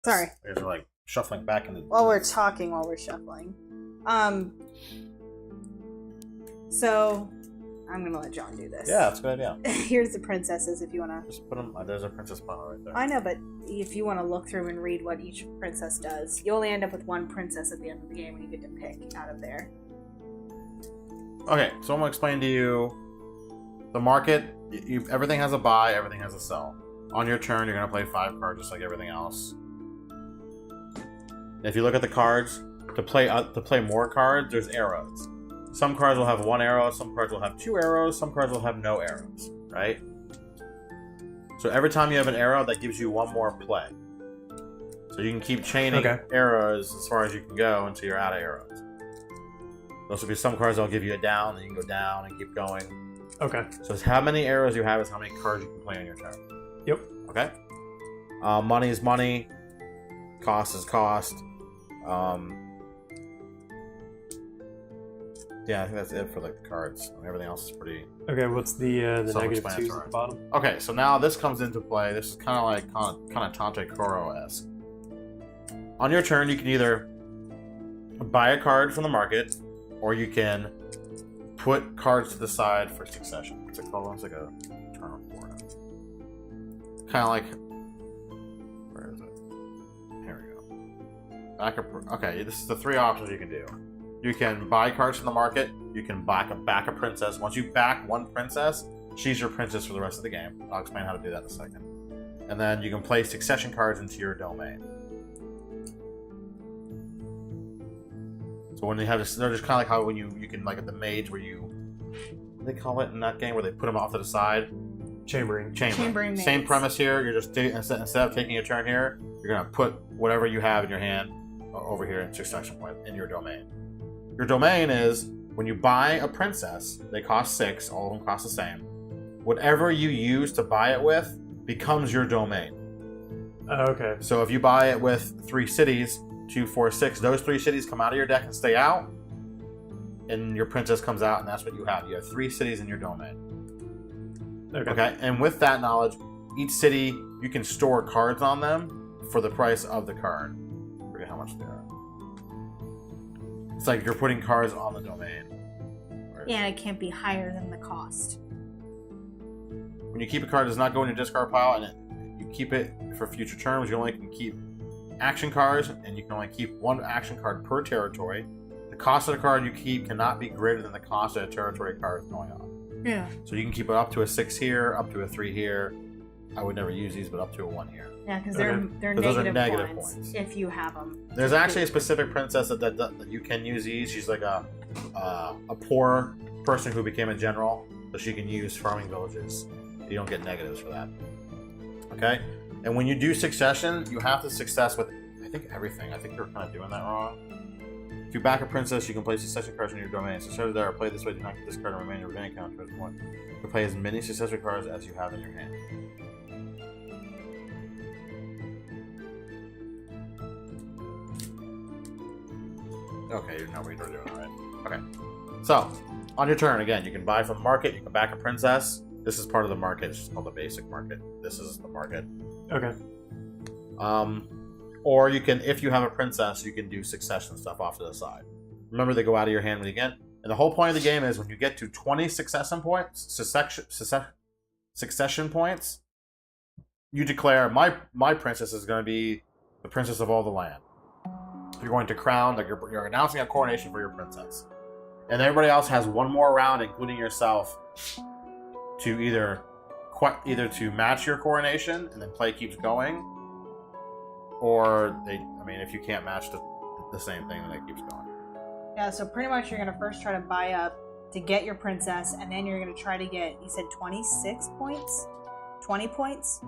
Sorry. You guys are like shuffling back into. While we're talking, while we're shuffling. So, I'm gonna let John do this. Yeah, that's a good idea. Here's the princesses if you wanna. Just put them. There's a princess pawn right there. I know, but if you wanna look through and read what each princess does, you only end up with one princess at the end of the game when you get to pick out of there. Okay, so I'm gonna explain to you the market. Everything has a buy, everything has a sell. On your turn, you're gonna play 5 cards just like everything else. If you look at the cards, to play more cards, there's arrows. Some cards will have 1 arrow, some cards will have 2 arrows, some cards will have no arrows, right? So every time you have an arrow, that gives you 1 more play. So you can keep chaining arrows as far as you can go until you're out of arrows. Those will be some cards that'll give you a down, then you can go down and keep going. Okay. So it's how many arrows you have is how many cards you can play on your turn. Yep. Okay. Money is money. Cost is cost. Yeah, I think that's it for like the cards. Everything else is pretty. Okay, what's the negative 2s at the bottom? Okay, so now this comes into play. This is kind of like Tante Koro-esque. On your turn, you can either buy a card from the market, or you can put cards to the side for succession. What's it called? It's like a turn of 4. Kind of like. Where is it? Here we go. Okay, this is the 3 options you can do. You can buy cards from the market. You can back a princess. Once you back 1 princess, she's your princess for the rest of the game. I'll explain how to do that in a second. And then you can play succession cards into your domain. So when you have this, they're just kind of like how when you can like at the mage where you, what do they call it in that game where they put them off to the side? Chambering. Chambering Same maze. premise here. You're just instead of taking a turn here, you're gonna put whatever you have in your hand over here in succession point in your domain. Your domain is when you buy a princess, they cost 6, all of them cost the same. Whatever you use to buy it with becomes your domain. Okay. So if you buy it with 3 cities, 2, 4, 6, those 3 cities come out of your deck and stay out, and your princess comes out, and that's what you have. You have 3 cities in your domain. Okay, and with that knowledge, each city, you can store cards on them for the price of the card. I forget how much they are. It's like you're putting cards on the domain. Yeah, it can't be higher than the cost. When you keep a card, it does not go in your discard pile, and you keep it for future terms. You only can keep action cards, and you can only keep 1 action card per territory. The cost of the card you keep cannot be greater than the cost of the territory card going on. Yeah. So you can keep it up to a 6 here, up to a 3 here. I would never use these, but up to a 1 here. Yeah, because they're Those are negative, negative points, points. if you have them. There's actually a specific princess that you can use these. She's like a poor person who became a general, so she can use farming villages. You don't get negatives for that. Okay? And when you do succession, you have to success with, I think, everything. I think you're kind of doing that wrong. If you back a princess, you can play succession cards in your domain. Successors that are played this way do not get discarded and remain in your remaining count towards 1. You can play as many successor cards as you have in your hand. Okay, you know what you're doing, alright. Okay. So, on your turn, again, you can buy from the market, you can back a princess. This is part of the market, it's just called the basic market. This is the market. Okay. Or you can, if you have a princess, you can do succession stuff off to the side. Remember, they go out of your hand when you get. And the whole point of the game is when you get to 20 succession points, you declare my princess is going to be the princess of all the land. You're going to crown, like you're announcing a coronation for your princess, and everybody else has 1 more round, including yourself, to either to match your coronation and then play keeps going, or if you can't match the same thing, then it keeps going. Yeah, so pretty much you're going to first try to buy up to get your princess, and then you're going to try to get, you said 26 points? 20 points?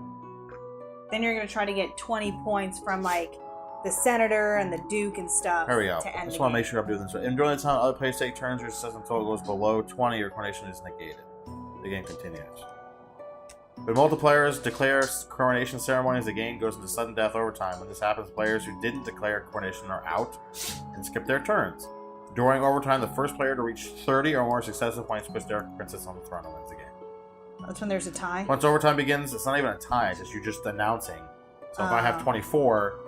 Then you're going to try to get 20 points from, like, the senator and the duke and stuff. Here we go. To end I just the want to game. make sure I'm doing this right. And during the time other players take turns, your success total goes below 20, your coronation is negated. The game continues. When multiplayers declare coronation ceremonies, the game goes into sudden death overtime. When this happens, players who didn't declare coronation are out and skip their turns. During overtime, the first player to reach 30 or more successive points puts their princess on the throne and wins the game. That's when there's a tie? Once overtime begins, it's not even a tie, it's just you're just announcing. So if I have 24,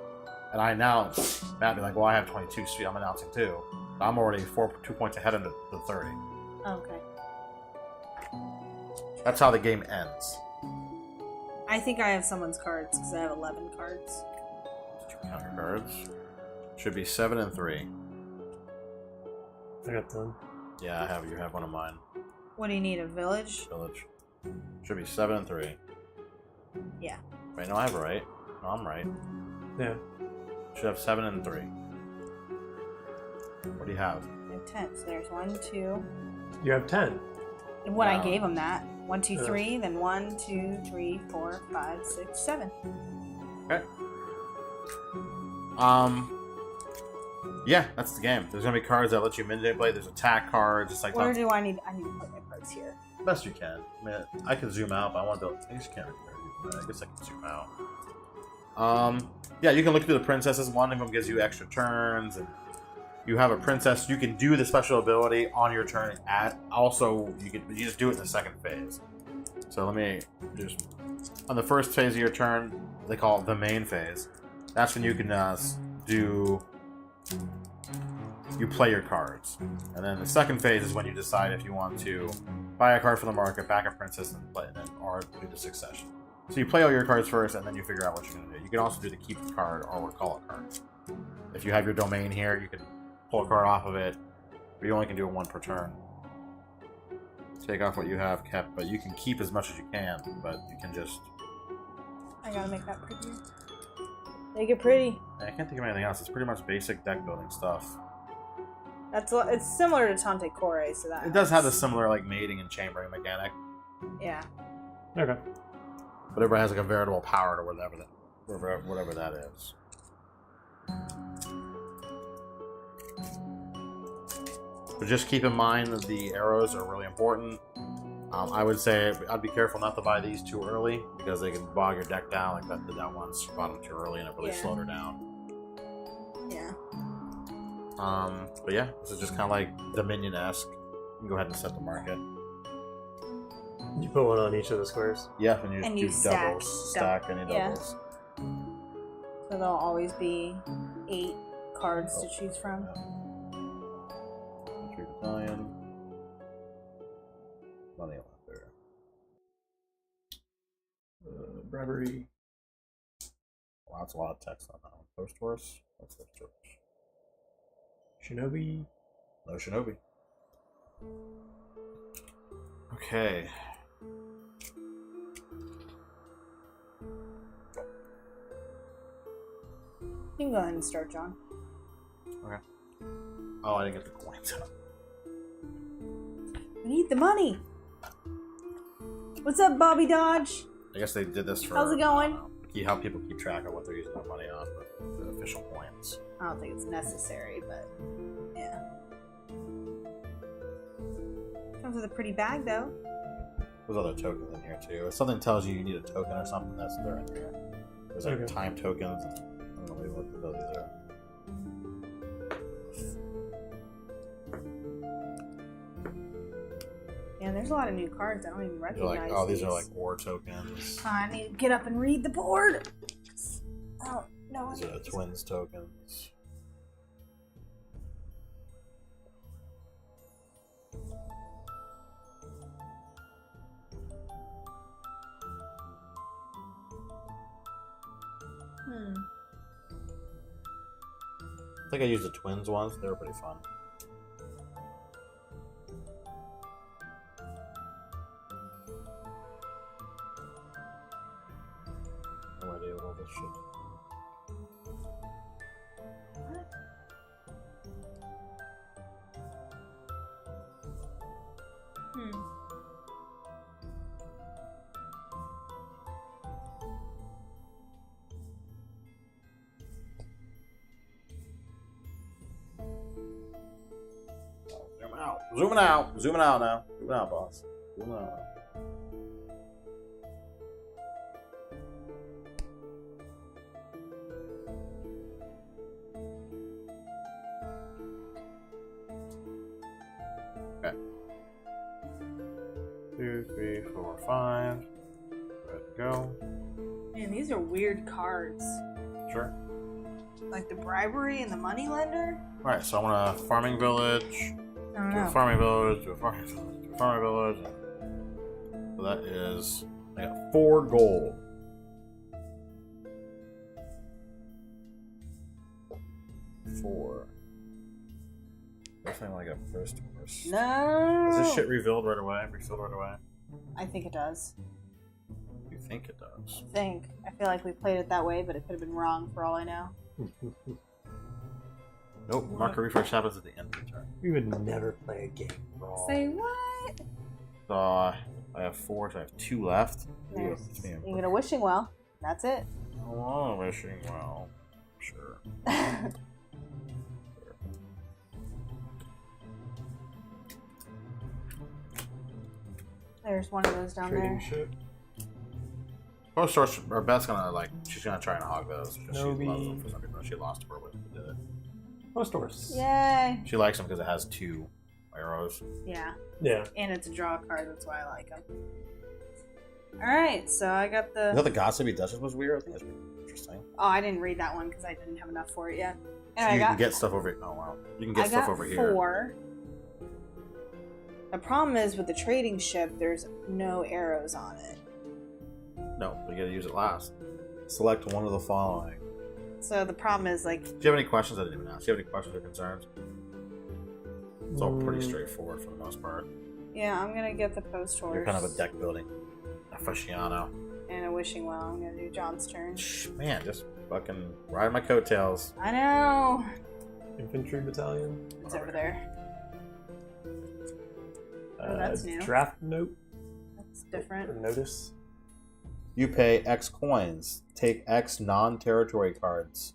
and I announce, Matt be like, well, I have 22, sweet, I'm announcing too. But I'm already 2 points ahead of the 30. Okay. That's how the game ends. I think I have someone's cards because I have 11 cards. Did you count your cards? Should be 7 and 3. I got 10. Yeah, I have. You have one of mine. What do you need? A village? Village. Should be 7 and 3. Yeah. Wait, no, I have it right. No, I'm right. Yeah. Should have 7 and 3. What do you have? I have 10. So there's 1, 2. You have 10. And when I Wow. gave him that. 1, 2, Yeah. 3. Then 1, 2, 3, 4, 5, 6, 7. Okay. Yeah, that's the game. There's gonna be cards that let you manipulate. There's attack cards. It's like Where do I need? I need to put my cards here. best you can. I mean, I can zoom out, but I want to. I guess you can't. I guess I can zoom out. Yeah, you can look through the princesses. One of them gives you extra turns, and you have a princess. You can do the special ability on your turn. Also, you just do it in the second phase. So let me just on the first phase of your turn, they call it the main phase. That's when you can you play your cards, and then the second phase is when you decide if you want to buy a card from the market, back a princess, and play it, or do the succession. So you play all your cards first, and then you figure out what you're going to do. You can also do the keep card or recall a card. If you have your domain here, you can pull a card off of it, but you only can do it one per turn. Take off what you have kept, but you can keep as much as you can, but you can just... I gotta make that prettier. Make it pretty. I can't think of anything else. It's pretty much basic deck building stuff. It's similar to Tante Core, so that It does have a helps. similar like mating and chambering mechanic, Yeah. Okay. but everybody has like a veritable power to whatever that is. But just keep in mind that the arrows are really important. I would say I'd be careful not to buy these too early because they can bog your deck down. Like that once bought them too early and it really Yeah. slowed her down. Yeah. But yeah, this is just kind of like Dominion-esque. You can go ahead and set the market. You put one on each of the squares. Yeah, and you just And do you doubles. Stack any yeah. doubles. So there'll always be 8 cards to choose from. Infantry battalion. Money left there. Bribery. Wow, that's a lot of text on that one. Post horse. What's post horse? Shinobi. No shinobi. Okay. You can go ahead and start, John. Okay. Oh, I didn't get the coins out. We need the money. What's up, Bobby Dodge? I guess they did this for. How's it going? How people keep track of what they're using their money on, but the official points. I don't think it's necessary, but yeah. Comes with a pretty bag, though. There's other tokens in here too. If something tells you need a token or something, that's there in here. There's like Okay. time tokens. I don't know maybe what the these are. Yeah, there's a lot of new cards. I don't even They're recognize. like, oh, these are like war tokens. I need to get up and read the board. Oh no. These are the twins tokens. I think I used the twins once. They were pretty fun. No idea what all this shit. Zooming out. Zooming out. Zooming out now. Zooming out, boss. Zooming out. Okay. 2, 3, 4, 5. Ready to go. Man, these are weird cards. Sure. Like the bribery and the money lender? Alright, so I want a farming village. I don't Do a know. farming village, do a farming village, do a farming village. So that is, I got 4 gold. Four. Definitely like a first horse. No. Is this shit refilled right away? Refilled right away? I think it does. You think it does? I think. I feel like we played it that way, but it could have been wrong for all I know. Nope. Market refresh happens at the end of the turn. We would never play a game wrong. Say what? So I have 4, so I have 2 left. There's, Damn. you get a wishing well. That's it. Oh, wishing well. Sure. There's one of those down Trading there. ship. Post source, or Beth's gonna like, she's gonna try and hog those because she Shinobi. loves them for some reason. She lost to her when she did it. Post horse. Yay! She likes them because it has 2 arrows. Yeah, Yeah. and it's a draw card. That's why I like them. All right, so I got I thought the. the Gossipy Duchess was weird. I think that's pretty interesting. Oh, I didn't read that one because I didn't have enough for it yet. So And you I can got. get stuff over. Oh wow, you can get I stuff got over here. 4. The problem is with the trading ship, there's no arrows on it. No, we gotta use it last. Select one of the following. So the problem is like, Do you have any questions? I didn't even ask. Do you have any questions or concerns? It's all pretty Mm. straightforward for the most part. yeah, I'm gonna get the post horse. You're kind of a deck building aficionado. And a wishing well. I'm gonna do John's turn. Shh, man, just fucking ride my coattails. I know. Infantry battalion. It's over there. Uh, that's new. Draft note That's or different. notice. You pay X coins. Take X non-territory cards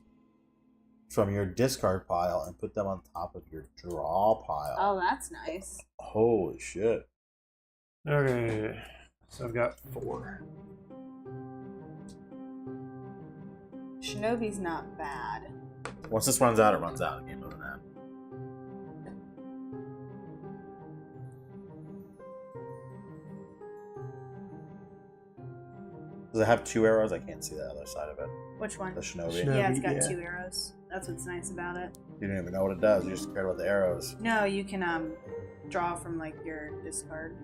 from your discard pile and put them on top of your draw pile. Oh, that's nice. Holy shit. Okay. So I've got 4. Shinobi's not bad. Once this runs out, it runs out. The game doesn't end. Does it have 2 arrows? I can't see the other side of it. Which one? The Shinobi. Shinobi. Yeah, it's got yeah. 2 arrows. That's what's nice about it. You didn't even know what it does. You just cared about the arrows. No, you can draw from like your discard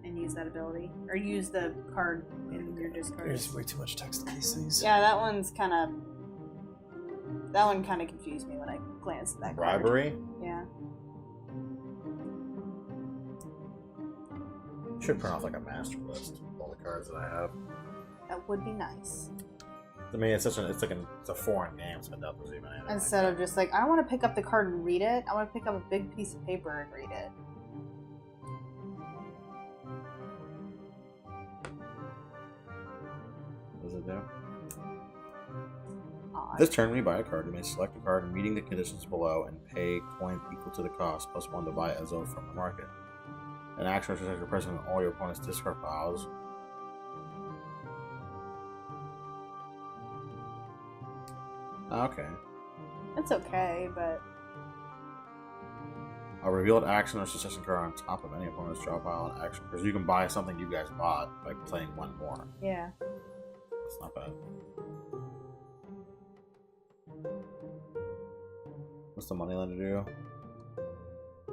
and use that ability, or use the card in your discard. There's way too much text in these things. Yeah, that one kind of confused me when I glanced at that card. Bribery? Yeah. Should print off like a master list of all the cards that I have. That would be nice. I mean, it's a foreign game, so I doubt there's even anything. Instead like of just like, I don't want to pick up the card and read it. I want to pick up a big piece of paper and read it. What does it do? Odd. This turn, when you buy a card, you may select a card meeting the conditions below and pay coins equal to the cost plus 1 to buy it as though from the market. An action which is your present in all your opponent's discard piles. Okay. It's okay, but A revealed action or succession card on top of any opponent's draw pile and action. Because you can buy something you guys bought by playing 1 more. yeah. That's not bad. What's the money lender do?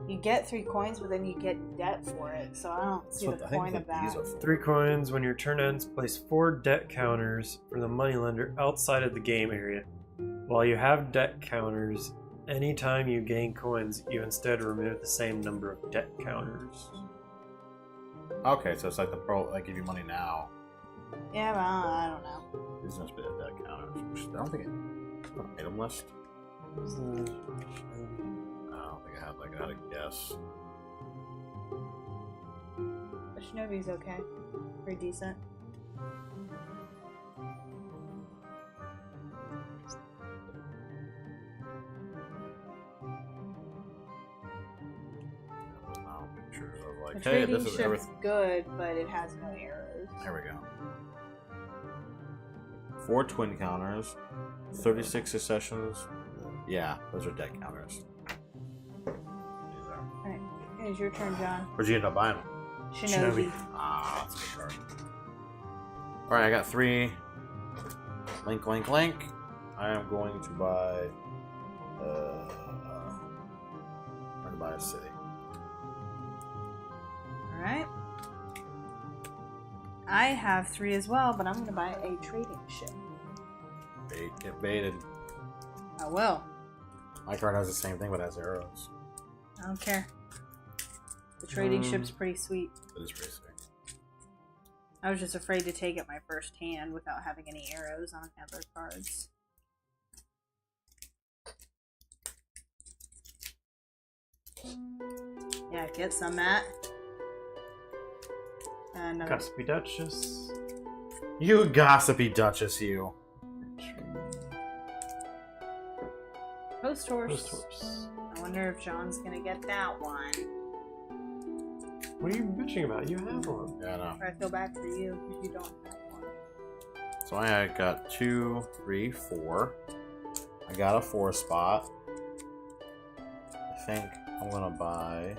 You get 3 coins, but then you get debt for it, so I don't see the point of that. these are for. 3 coins. When your turn ends, place 4 debt counters for the moneylender outside of the game area. While you have debt counters, anytime you gain coins, you instead remove the same number of debt counters. Okay, so it's like the pro. I give you money now. Yeah, but I don't know. These must be the deck counters. I don't think it's an item list. I don't think I had a guess. But Shinobi's okay. Pretty decent. There's no pictures of like, The hey, trading this is ship's everything. good, but it has no arrows. There we go. 4 twin counters, 36 successions. Yeah, those are deck counters. These are. Alright, here's your turn, John. Where'd you end up buying them? Shinobi. Ah, that's a good card. Alright, I got 3. Link, link, link. I am going to buy. I'm going to buy a city. Alright. I have 3 as well, but I'm going to buy a trading ship. Bait, get baited. I will. My card has the same thing, but has arrows. I don't care. The trading ship's pretty sweet. It is pretty sweet. I was just afraid to take it my first hand without having any arrows on other cards. Yeah, get some, Matt. Another. Gossipy Duchess. You gossipy Duchess, you. Post horse. Post horse. I wonder if John's gonna get that one. What are you bitching about? You have one. Yeah, I know. Or I feel bad for you if you don't have one. So I got 2, 3, 4. I got a 4 spot. I think I'm gonna buy.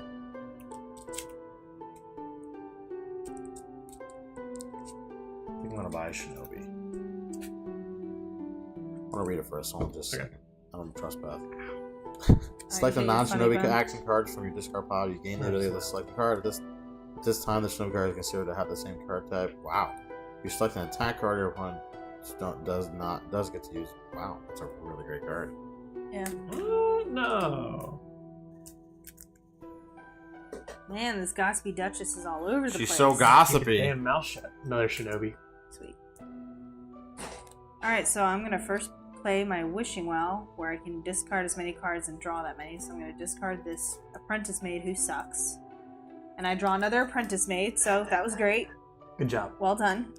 I think I'm gonna buy a Shinobi. I want to read it first, so I'll just. Okay. I don't trust Beth. I Select the hate your funny non-Shinobi bone. action cards from your discard pile. You gain the ability to select a card. At this time, the Shinobi card is considered to have the same card type. Wow. If you select an attack card, your opponent does get to use. Wow, that's a really great card. Yeah. No. Man, this gossipy Duchess is all over the place. She's so Keep your gossipy. damn mouth shut. Another Shinobi. Sweet. Alright, so I'm gonna first play my Wishing Well, where I can discard as many cards and draw that many. So I'm gonna discard this Apprentice Maid who sucks. And I draw another Apprentice Maid, so that was great. Good job. Well done.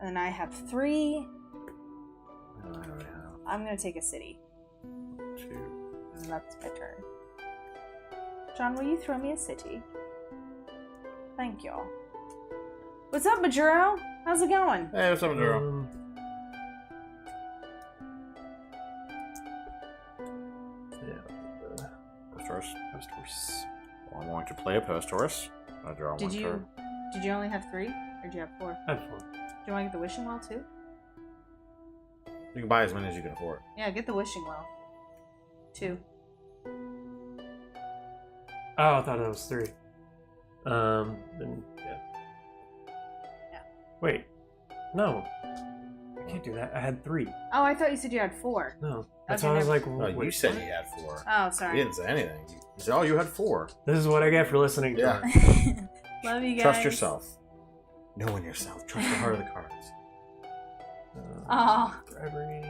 And I have 3. I already have I'm gonna take a city. 2. And that's my turn. John, will you throw me a city? Thank you. What's up, Majuro? How's it going? Hey, what's up, Maduro? Yeah. Post horse. Post horse. Well, I'm going to play a post horse. I draw Did one you card. did you only have 3? Or did you have 4? I have 4. Do you want to get the Wishing Well too? You can buy as many as you can afford. Yeah, get the Wishing Well. 2. Oh, I thought that was 3. Then yeah. Yeah. Wait. No. I can't do that. I had 3. Oh, I thought you said you had 4. No. That's Okay, why I was never- like, Oh, wait, you said what? you had 4. Oh, You sorry. didn't say anything. You said, oh, you had 4. This is what I get for listening to Yeah. her. Love you guys. Trust yourself. Know in yourself. Trust the heart of the cards. Oh, Bribery.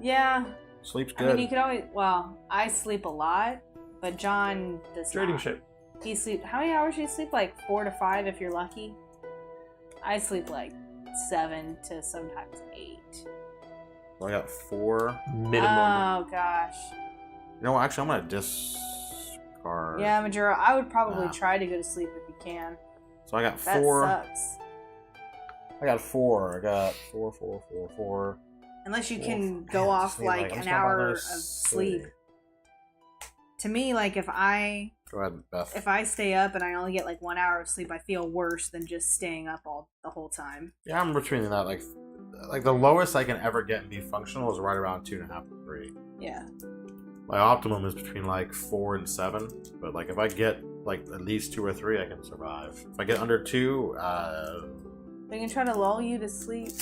yeah. Sleep's I good. mean, you could always. Well, I sleep a lot, but John does Trading not. ship. He sleep. How many hours do you sleep? Like 4 to 5 if you're lucky. I sleep like 7 to sometimes 8. So I got 4. Minimum. Oh gosh. You know what? Actually, I'm going to discard. Yeah, Majuro, I would probably Ah. try to go to sleep if you can. So I got That 4. sucks. I got 4. I got 4, 4, 4, 4. Unless you 4. can Man, go I off just need, like I'm an just gonna buy hour another of sleep. city. To me, like if I Go ahead, Beth. stay up and I only get like 1 hour of sleep, I feel worse than just staying up the whole time. Yeah, I'm between that. Like the lowest I can ever get and be functional is right around 2.5 to 3. Yeah. My optimum is between like 4 and 7. But like if I get like at least 2 or 3, I can survive. If I get under 2, They can try to lull you to sleep.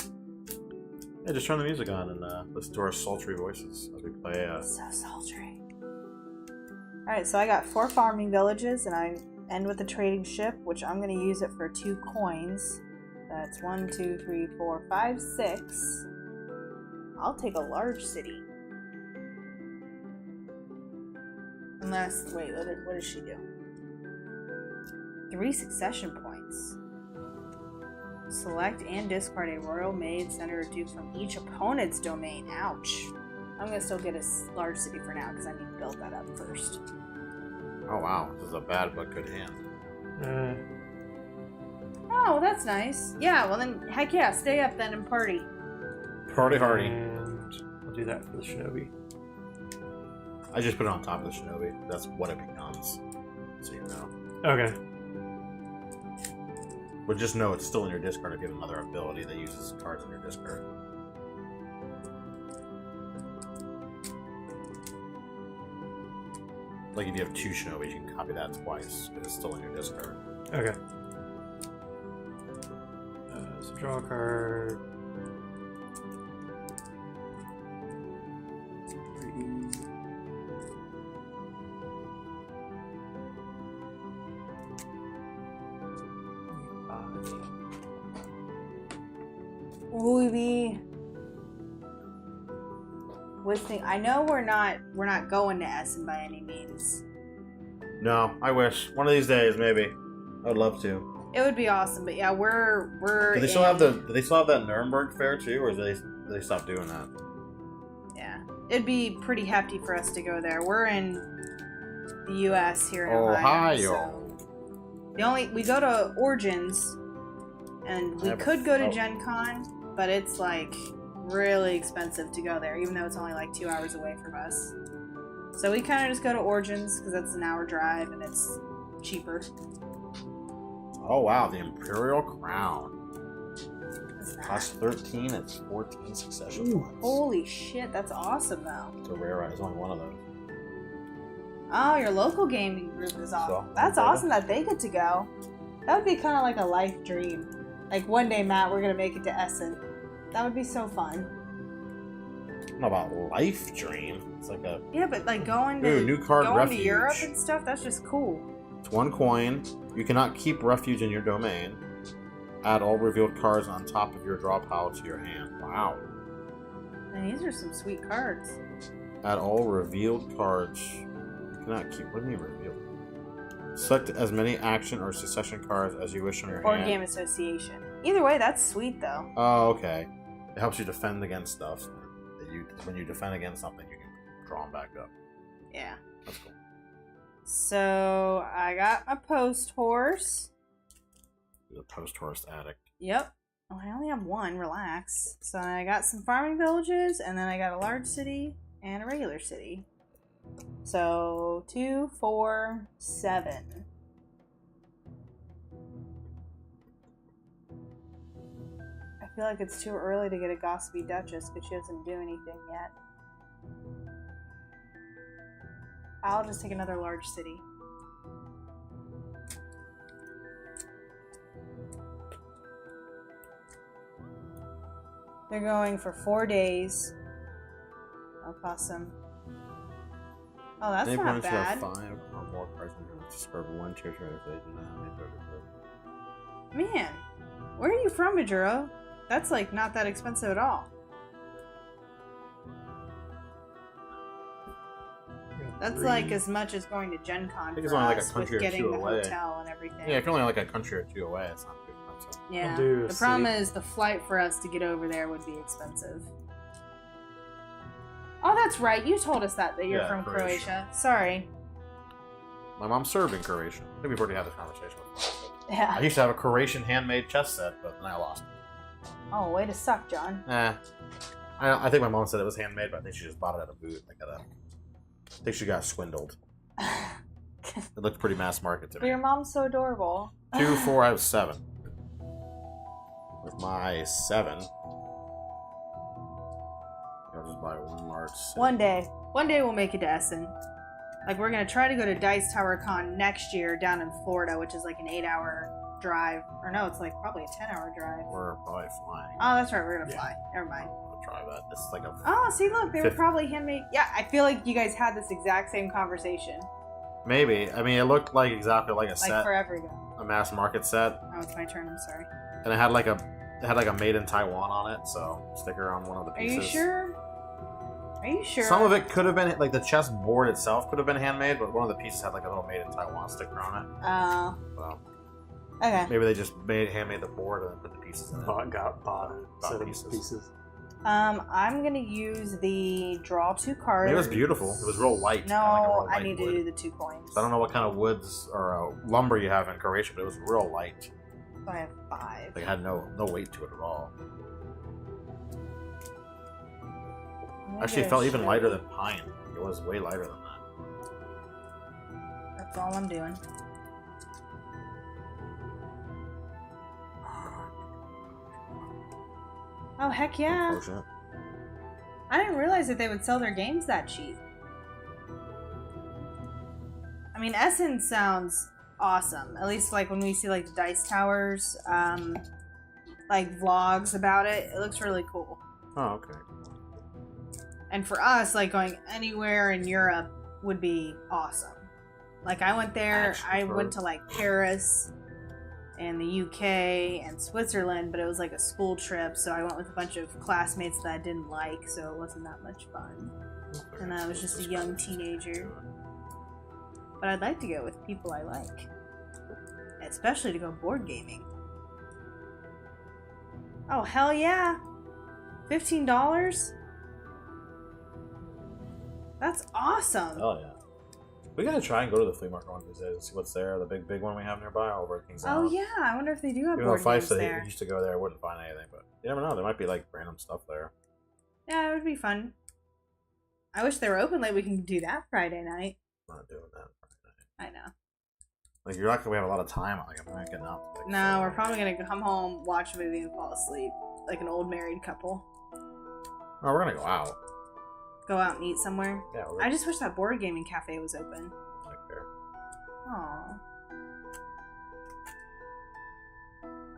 yeah, just turn the music on and listen to our sultry voices as we play. So sultry. Alright, so I got 4 farming villages and I end with a trading ship, which I'm going to use it for 2 coins. That's 1, 2, 3, 4, 5, 6. I'll take a large city. Unless, wait, what does she do? 3 succession points. Select and discard a royal, maid, senator, or duke from each opponent's domain. Ouch. I'm gonna still get a large city for now because I need to build that up first. Oh wow, this is a bad but good hand. Oh, that's nice. Yeah, well then, heck yeah, stay up then and party. Party hardy. And I'll do that for the Shinobi. I just put it on top of the Shinobi. That's what it becomes. So you know. Okay. But just know it's still in your discard if you have another ability that uses cards in your discard. Like if you have 2 Shinobis, you can copy that twice. It's still in your discard. Okay. So draw a card. Movie. I know we're not going to Essen by any means. No, I wish. One of these days, maybe. I would love to. It would be awesome, but yeah, we're. Do they still have that Nuremberg fair too, or do they stop doing that? Yeah, it'd be pretty hefty for us to go there. We're in the U.S. here in Ohio. So we go to Origins, and we could go to Gen Con, but it's like really expensive to go there, even though it's only like 2 hours away from us. So we kind of just go to Origins because that's an hour drive and it's cheaper. Oh wow, the Imperial Crown. Cost 13, it's 14 succession points. Holy shit, that's awesome though. It's a rare, there's only one of those. Oh, your local gaming group is awesome. So, That's awesome that they get to go. That would be kind of like a life dream. Like one day, Matt, we're going to make it to Essen. That would be so fun. Not about life dream. It's like a... Yeah, but like going to, new card going refuge. to Europe and stuff, that's just cool. It's 1 coin. You cannot keep refuge in your domain. Add all revealed cards on top of your draw pile to your hand. Wow. And these are some sweet cards. Add all revealed cards. You cannot keep... What do you mean revealed? Select as many action or succession cards as you wish on your Or hand. game association. Either way, that's sweet though. Oh, okay. It helps you defend against stuff. When you defend against something, you can draw them back up. Yeah. That's cool. So I got a post horse. He's a post-horse addict. Yep. Oh, I only have one. Relax. So I got some farming villages, and then I got a large city and a regular city. So 2, 4, 7. I feel like it's too early to get a gossipy duchess because she doesn't do anything yet. I'll just take another large city. They're going for 4 days. I'll cost them. Oh, that's Any not opponents who bad. have 5 or more cards in hand discard 1 territory if they do not have any territory. Man, where are you from, Majuro? That's like not that expensive at all. That's like as much as going to Gen Con think it's for only like a us country with or getting two the away. hotel and everything. Yeah, if you're only like a country or 2 away, it's not too expensive. Yeah. do The problem see. is the flight for us to get over there would be expensive. Oh, that's right. You told us that you're Yeah, from Croatia. Croatia. Sorry. My mom served in Croatia. I think we've already had this conversation before. I Yeah. used to have a Croatian handmade chess set, but then I lost it. Oh, way to suck, John. I think my mom said it was handmade, but I think she just bought it at a boot. I think she got swindled. It looked pretty mass market to But me. your mom's so adorable. 2, 4, I have 7. With my 7, I'll just buy 1 large city. One day we'll make it to Essen. Like, we're gonna try to go to Dice Tower Con next year down in Florida, which is like an 8-hour drive. Or no, it's like probably a 10-hour drive. We're probably flying. Oh, that's right, we're gonna Yeah. fly. Never mind. I'll try that. This is like a... Oh, see, look, they were Fifth. probably handmade. Yeah, I feel like you guys had this exact same conversation. Maybe. I mean, it looked like exactly like a Like set. forever ago. A mass market set. Oh, it's my turn, I'm sorry. And it had like a made in Taiwan on it, so sticker on one of the Are pieces. you sure? Are you sure? Some of it could have been, like the chess board itself could have been handmade, but one of the pieces had like a little made in Taiwan sticker on it. Oh, So okay. maybe they just handmade the board and then put the pieces in it. Got bought Bought set of pieces. pieces. I'm gonna use the draw 2 cards. It was beautiful. It was real light. No, kinda like a real I light need to wood. do the 2 coins. I don't know what kind of woods or lumber you have in Croatia, but it was real light. So I have 5. Like, it had no weight to it at all. Actually, it felt even lighter than pine. It was way lighter than that. That's all I'm doing. Oh, heck yeah. Unfortunate. I didn't realize that they would sell their games that cheap. mean, Essen sounds awesome. At least like when we see like the Dice Towers, like vlogs about it, it looks really cool. Oh, okay. And for us, like going anywhere in Europe would be awesome. Like I went there, I went to like Paris and the UK and Switzerland, but it was like a school trip, so I went with a bunch of classmates that I didn't like, so it wasn't that much fun. And I was just a young teenager. But I'd like to go with people I like. Especially to go board gaming. Oh, hell yeah! $15? That's awesome! Oh, yeah. We gotta try and go to the flea market one of these days and see what's there. The big one we have nearby over at Kings Oh Island. yeah, I wonder if they do have Even though board Fife games said there. he used to go there, I wouldn't find anything, but you never know. There might be like random stuff there. Yeah, it would be fun. I wish they were open late. We can do that Friday night. I'm not doing that. I know. Like, you're not gonna have a lot of time. Like, I'm not getting out. Like, No, we're probably gonna come home, watch a movie, and fall asleep. Like an old married couple. No, we're gonna go out. Go out and eat somewhere. Yeah, we're I just wish that board gaming cafe was open. like there. Aww.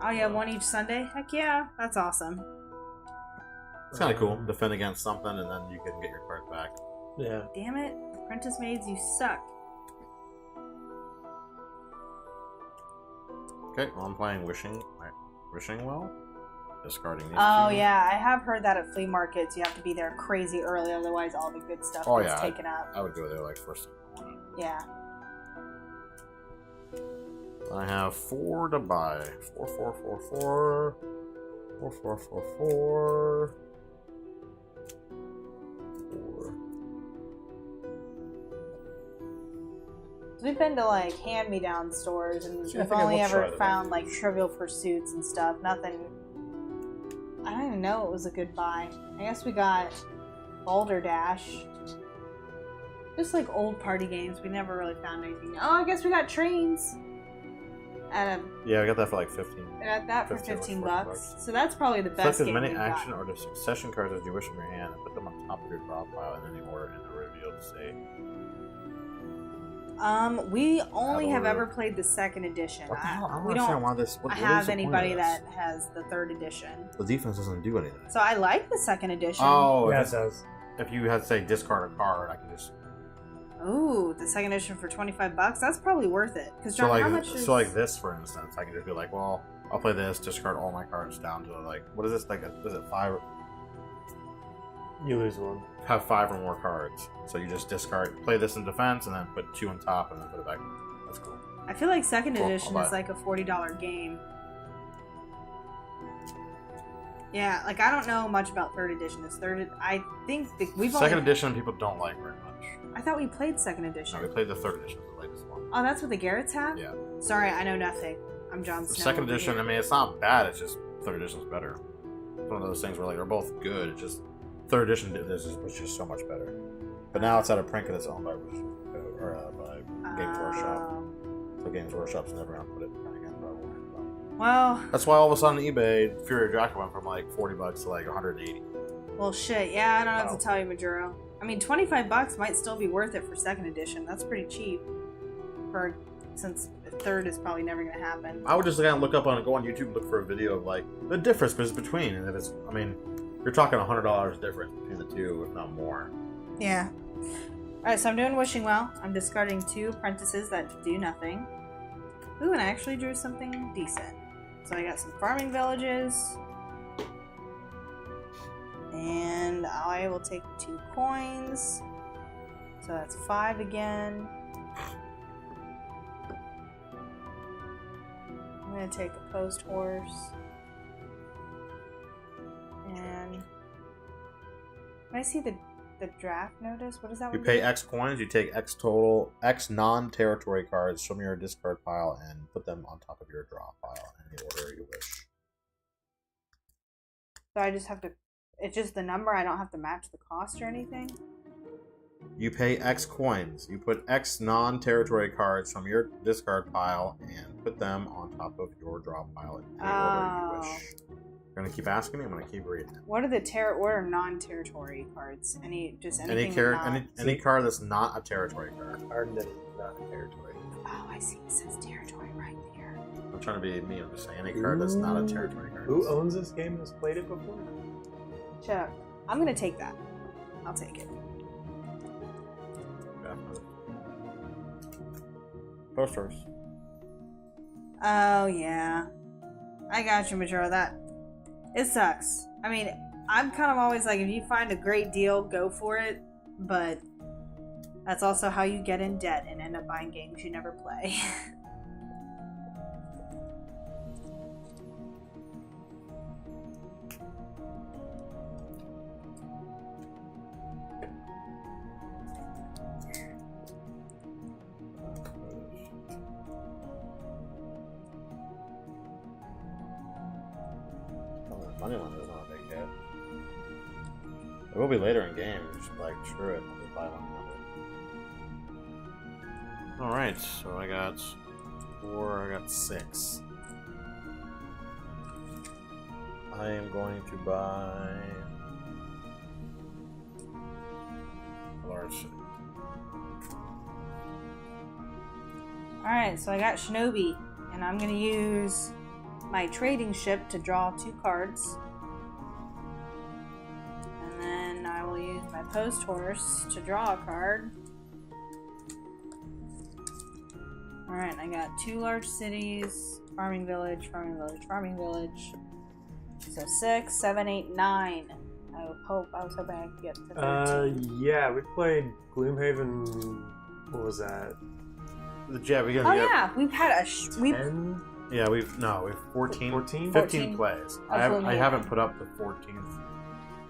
Oh, you have one each Sunday? Heck yeah, that's awesome. It's kind of cool. Defend against something, and then you can get your cards back. Yeah. Damn it, Apprentice Maids, you suck. Okay, well, I'm playing Wishing Well. Discarding these Oh two. yeah, I have heard that at flea markets you have to be there crazy early, otherwise all the good stuff Oh, gets yeah, taken up. I would go there like first. Yeah. I have 4 to buy. 4, 4, 4, 4. 4, 4, 4, 4. 4. We've been to like hand-me-down stores, and See, I we've think I only will ever try that. found like Trivial Pursuits and stuff. Nothing. I don't even know it was a good buy. I guess we got Balderdash. Just like old party games. We never really found anything. Oh, I guess we got Trains. At Yeah, I got that for like 15. that for 15 or 15 $14. bucks. So that's probably the best Select as game many we've action got. or succession cards as you wish from your hand and put them on top of your draw pile in any order in the revealed state. We only have order. ever played the second edition. What the hell? I don't we don't understand why this. What is have the point of anybody this? that has the third edition. The defense doesn't do anything. So I like the second edition. Oh, Yeah, if, it does. if you had to say discard a card, I can just. Ooh, the second edition for $25. That's probably worth it. Because So John, like, how much is? so like this, for instance, I can just be like, well, I'll play this, discard all my cards down to like, what is this? Like, is it 5? You lose one. Have 5 or more cards. So you just discard, play this in defense, and then put 2 on top, and then put it back. That's cool. I feel like second Cool, edition I'll is buy like a $40 game. Yeah, like I don't know much about third edition. I think we've Second only. edition, people don't like very much. I thought we played second edition. No, we played the third edition, the latest one. Oh, that's what the Garretts have. Yeah. Sorry, I know nothing. I'm Jon The Snow. second over edition, here. I mean, it's not bad. It's just third edition's better. It's one of those things where like they're both good. It's just third edition was just so much better. But now it's at a print that's owned by Games Workshop. Oh. So Games Workshop's never gonna put it in again, probably. Well, That's why all of a sudden eBay Fury of Jack went from like $40 to like 180. well, shit. Yeah, I don't have Wow. to tell you, Majuro. I mean, $25 might still be worth it for second edition. That's pretty cheap. Since third is probably never gonna happen. I would just go on YouTube, and look for a video of like the difference between, and if it's, I mean, you're talking $100 difference between the two, if not more. Yeah. Alright, so I'm doing Wishing Well. I'm discarding 2 apprentices that do nothing. Ooh, and I actually drew something decent. So I got some farming villages. And I will take 2 coins. So that's 5 again. I'm gonna take a post horse. And can I see the draft notice? What is that? You one pay do? X coins, you take X non-territory cards from your discard pile and put them on top of your draw pile in the order you wish. So I just have to. It's just the number. I don't have to match the cost or anything. You pay X coins. You put X non-territory cards from your discard pile and put them on top of your draw pile in the order you wish. You're gonna keep asking me. I'm gonna keep reading. What are the what are non-territory cards? Just anything. Any card that's not a territory card. Card that is not a territory. Oh, I see. It says territory right there. I'm trying to be me. I'm just saying any card that's not a territory card. Who owns this game and has played it before? Chuck, I'm gonna take that. I'll take it. Posters. Oh yeah, I got you, Majora. That it sucks. I mean, I'm kind of always like, if you find a great deal, go for it. But that's also how you get in debt and end up buying games you never play. Moneylender's not a big hit. It will be later in game. Just like screw it. I'll just buy Moneylender. All right, so I got 4. I got 6. I am going to buy a large city. Alright, so I got Shinobi, and I'm gonna use my trading ship to draw 2 cards. And then I will use my post horse to draw a card. Alright, I got 2 large cities, farming village, farming village, farming village. So 6, 7, 8, 9. I was hoping I could get to 13. Yeah, we played Gloomhaven. What was that? Yeah, we got. Oh yeah, we've had a 10? Yeah, we've 14, 14? 15 plays. I Gloomhaven. haven't put up the 14th.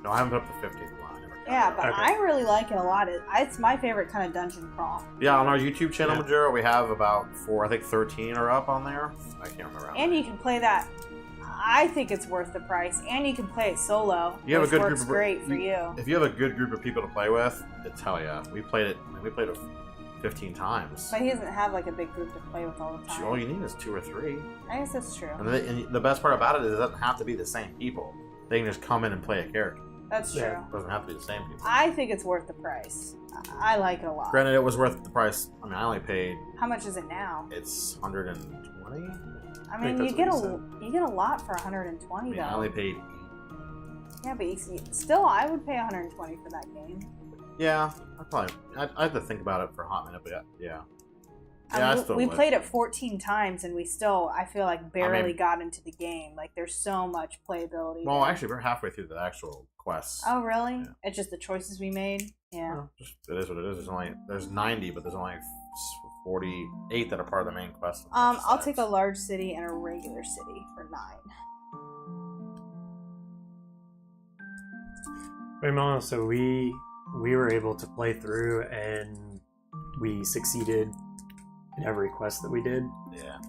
No, I haven't put up the 15th line. Yeah, but Okay. I really like it a lot. It's my favorite kind of dungeon crawl. Yeah, on our YouTube channel, Yeah. Majora, we have about 4, I think 13 are up on there. I can't remember. how And many. you can play that. I think it's worth the price. And you can play it solo. You have a which good works group of great for you. If you have a good group of people to play with, it's hell yeah. We played it 15 times. But he doesn't have like a big group to play with all the time. All you need is 2 or 3. I guess that's true. And the best part about it is it doesn't have to be the same people. They can just come in and play a character. That's true. Yeah. It doesn't have to be the same people. I think it's worth the price. I like it a lot. Granted, it was worth the price. I mean, I only paid. How much is it now? It's 120. I think mean, that's you get a lot for 120 I mean, though. I only paid. Yeah, but still, I would pay 120 for that game. Yeah, I have to think about it for a hot minute, but yeah. I Yeah, I mean, still we would. played it 14 times, and we still, I feel like, barely got into the game. Like, there's so much playability. Well, there. actually, we're halfway through the actual quests. Oh, really? Yeah. It's just the choices we made? Yeah. Well, it is what it is. There's 90, but there's only 48 that are part of the main quest. I'll take a large city and a regular city for 9. Raymond, so we were able to play through and we succeeded in every quest that we did. Yeah.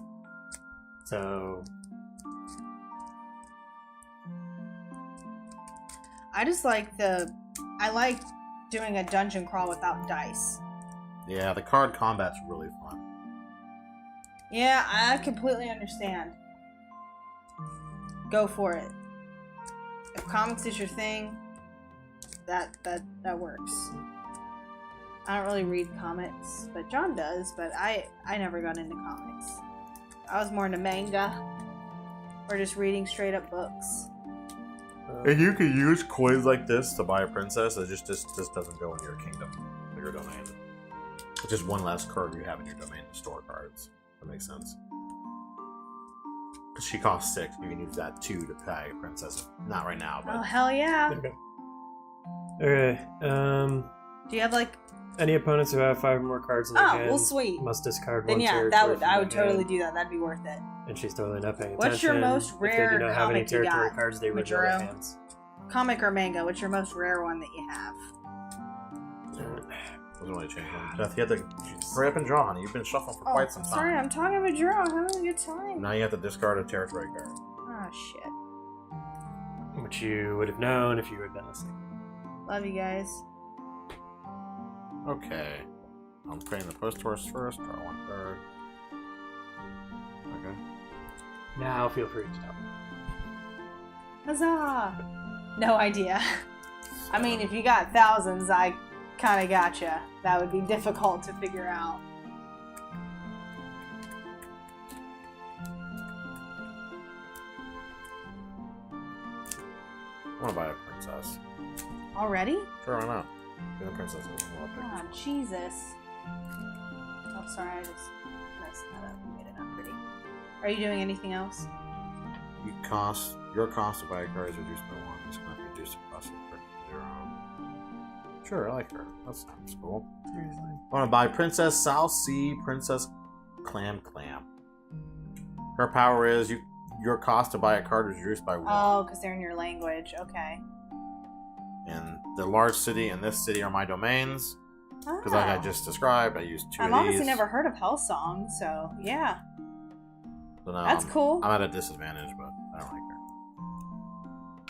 So I just like I like doing a dungeon crawl without dice. Yeah, the card combat's really fun. Yeah, I completely understand. Go for it. If comics is your thing, that works. I don't really read comics, but John does, but I never got into comics. I was more into manga or just reading straight up books. And you can use coins like this to buy a princess. It just doesn't go in your kingdom or your domain. It's just one less card you have in your domain to store cards. That makes sense. Because she costs 6, you can use that 2 to buy a princess. Not right now, but Oh hell yeah! okay. Do you have like? Any opponents who have 5 or more cards in their Oh, hand well, sweet. must discard Then one yeah, territory from I would their totally hand, do that. That'd be worth it. and she's totally not paying What's your attention. most If rare they do not have any comic you territory got, cards, they reveal their Majuro? hands. Comic or manga? What's your most rare one that you have? doesn't really change them. Beth, you have to hurry up and draw, honey. You've been shuffling for quite some time. Sorry, I'm talking about draw. I'm having a good time. Now you have to discard a territory card. Oh shit. Which you would have known if you had been listening. Love you guys. Okay. I'm playing the post horse first. Draw 1 card. Okay. Now feel free to talk. Huzzah! No idea. I mean, if you got thousands, I kind of gotcha. That would be difficult to figure out. I want to buy a princess. Already? Sure, why not? Be the princess. Oh, Jesus. Oh, sorry, I just messed that up. Made it not pretty. Are you doing anything else? Your cost to buy a card is reduced by 1. It's going to reduce the cost of the card to 0. Sure, I like her. That's cool. Seriously. I want to buy Princess South Sea Princess Clam. Her power is your cost to buy a card is reduced by 1. Oh, because they're in your language. Okay. And the large city and this city are my domains. Because like I just described, I used 2 I've of these. honestly never heard of Hellsong, so yeah. So now That's cool. I'm at a disadvantage, but I don't like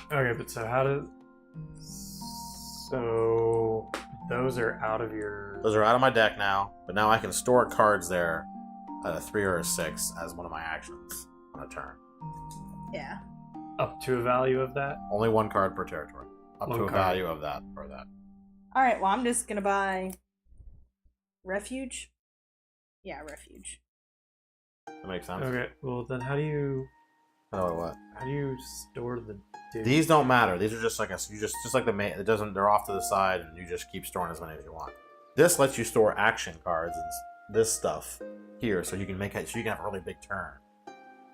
her. Okay, but so how does... So... Those are out of your... Those are out of my deck now, but now I can store cards there at a 3 or a 6 as one of my actions on a turn. Yeah. Up to a value of that? Only 1 card per territory. Up One to a card. value of that for that. Alright, well, I'm just gonna buy... Refuge? Yeah, Refuge. That makes sense. Okay, well then how do you What? store the dude? These don't matter. These are just like you just like the main. It doesn't. They're off to the side, and you just keep storing as many as you want. This lets you store action cards and this stuff here, so you can make it. So you can have a really big turn.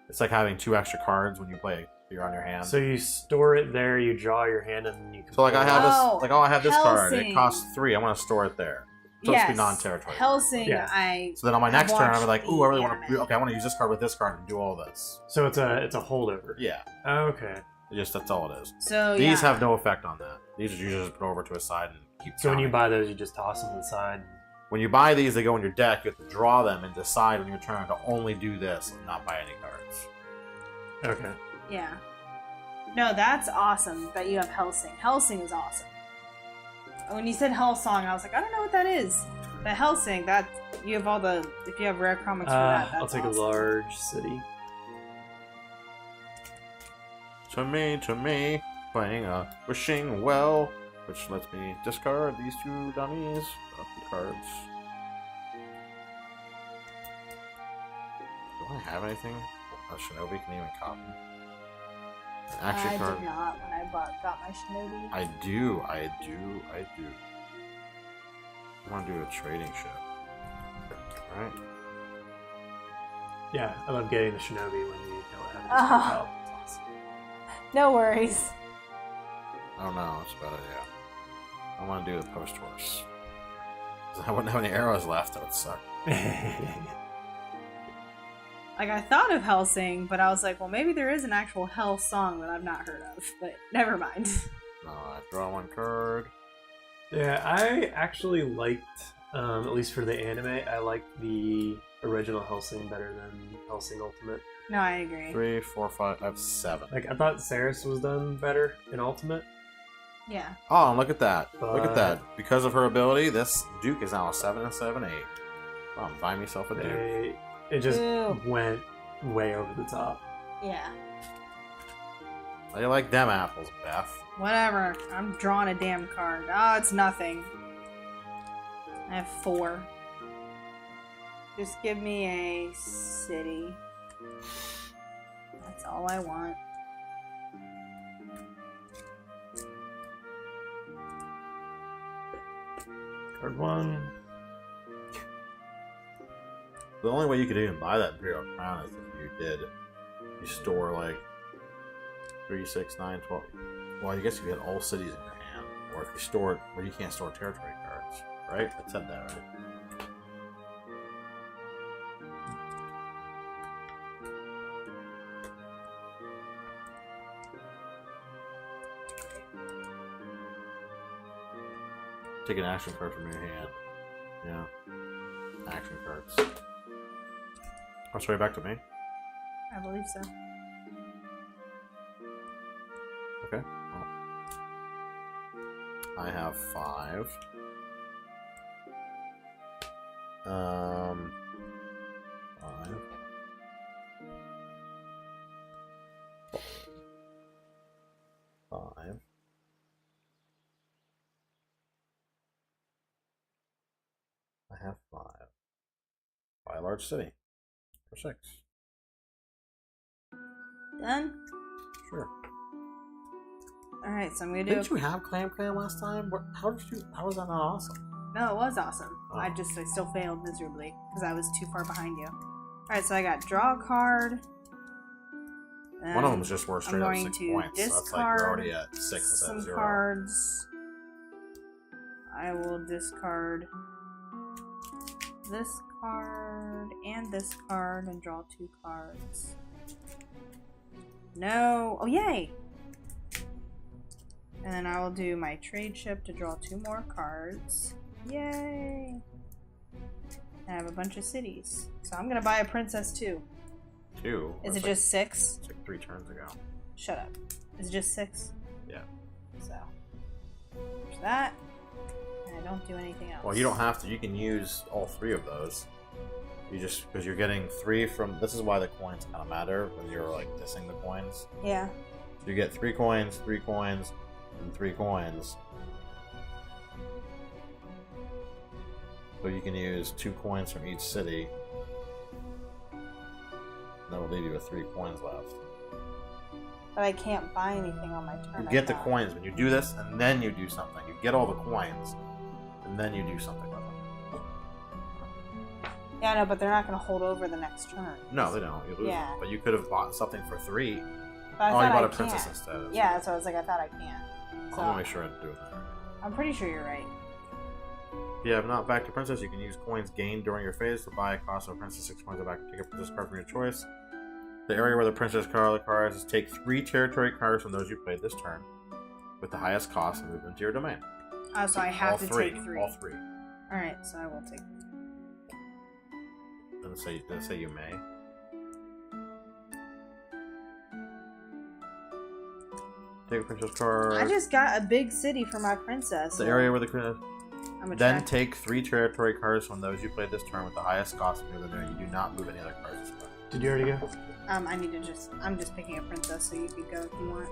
It's like having 2 extra cards when you play. You're on your hand. So you store it there, you draw your hand, and then you can... So like I have Oh, this. Like I have this card. It Hellsing. costs 3. I'm gonna store it there. So it's be non-territory. Hellsing, Yeah. I... So then on my next turn, I'll be like, watched ooh, I really the want to. anime. Okay, I want to use this card with this card and do all this. So it's a holdover. Yeah. Okay. That's all it is. So, These yeah. have no effect on that. These are you just put over to a side and keep. So when you counting. buy those, you just toss them to the side. When you buy these, they go in your deck. You have to draw them and decide on your turn to only do this and not buy any cards. Okay. Yeah. No, that's awesome that you have Hellsing. Hellsing is awesome. When you said Hellsong, I was like, I don't know what that is. The Hellsing, that you have all the... If you have rare comics for that, that's I'll take awesome. a large city. To me, playing a wishing well, which lets me discard these 2 dummies of the cards. Do I have anything? A Shinobi can even copy. An action I card. did not when I got my Shinobi. I do. I want to do a trading ship. Alright. Yeah, I love getting the shinobi when you don't have Oh. any help. It's awesome. No worries. I don't know. It's a bad idea. I want to do the post horse. 'Cause I wouldn't have any arrows left. That would suck. Like, I thought of Hellsing, but I was like, well, maybe there is an actual Hell song that I've not heard of. But never mind. No, I draw 1 card. Yeah, I actually liked, at least for the anime, I liked the original Hellsing better than Hellsing Ultimate. No, I agree. 3, 4, 5. I have 7. Like, I thought Ceres was done better in Ultimate. Yeah. Oh, and look at that. Look at But- that. Because of her ability, this Duke is now a 7 and 7, 8. Oh, buy myself a Duke. It just Ew. went way over the top. Yeah. How do you like them apples, Beth? Whatever. I'm drawing a damn card. Oh, it's nothing. I have 4. Just give me a city. That's all I want. Card 1. The only way you could even buy that Imperial Crown is if you did. You store like 3, 6, 9, 12. Well, I guess you get all cities in your hand. Or if you store it where you can't store territory cards. Right? I said that, right? Take an action card from your hand. Yeah. Action cards. Oh, sorry, back to me. I believe so. Okay. Well, I have 5. 5. I have 5. Buy a large city for 6. Done? Sure. Alright, so I'm gonna do Didn't you have Clam last time? How was that not awesome? No, it was awesome. Oh. I still failed miserably because I was too far behind you. Alright, so I got draw a card. One of them is just worth straight up 6 to points. So that's like you're already at 6 instead some of 0. cards. I will discard this card and this card and draw 2 cards. No! Oh, yay! And then I will do my trade ship to draw 2 more cards. Yay! I have a bunch of cities. So I'm gonna buy a princess too. 2? Is That's it just 6? It's like 3 turns ago. Shut up. Is it just 6? Yeah. So, there's that. And I don't do anything else. Well, you don't have to. You can use all 3 of those. You just, because you're getting 3 from, this is why the coins kind of matter when you're like dissing the coins. Yeah. So you get 3 coins, 3 coins, and 3 coins. So you can use 2 coins from each city. And that will leave you with 3 coins left. But I can't buy anything on my turn. You I get the thought. coins when you do this, and then you do something. You get all the coins, and then you do something with them. Yeah, no, but they're not going to hold over the next turn. No, they don't. You lose Yeah. them. But you could have bought something for 3. But I Oh, thought you bought I a princess can't. instead. Yeah, so I was like, I thought I can't. So I'm gonna make sure I do it. I'm pretty sure you're right. Yeah, if not back to princess, you can use coins gained during your phase to buy a cost of a princess 6 coins. Back take a princess card from your choice. The area where the princess card is take 3 territory cards from those you played this turn, with the highest cost, and move them to your domain. Oh, so I have all to 3. take 3. All 3. Alright, so I will take 3. Did it say you may? Take a princess card. I just got a big city for my princess. The area where the I'm then take 3 territory cards from those you played this turn with the highest cost of your domain. You do not move any other cards this turn. Did you already go? I need to I'm just picking a princess, so you could go if you want.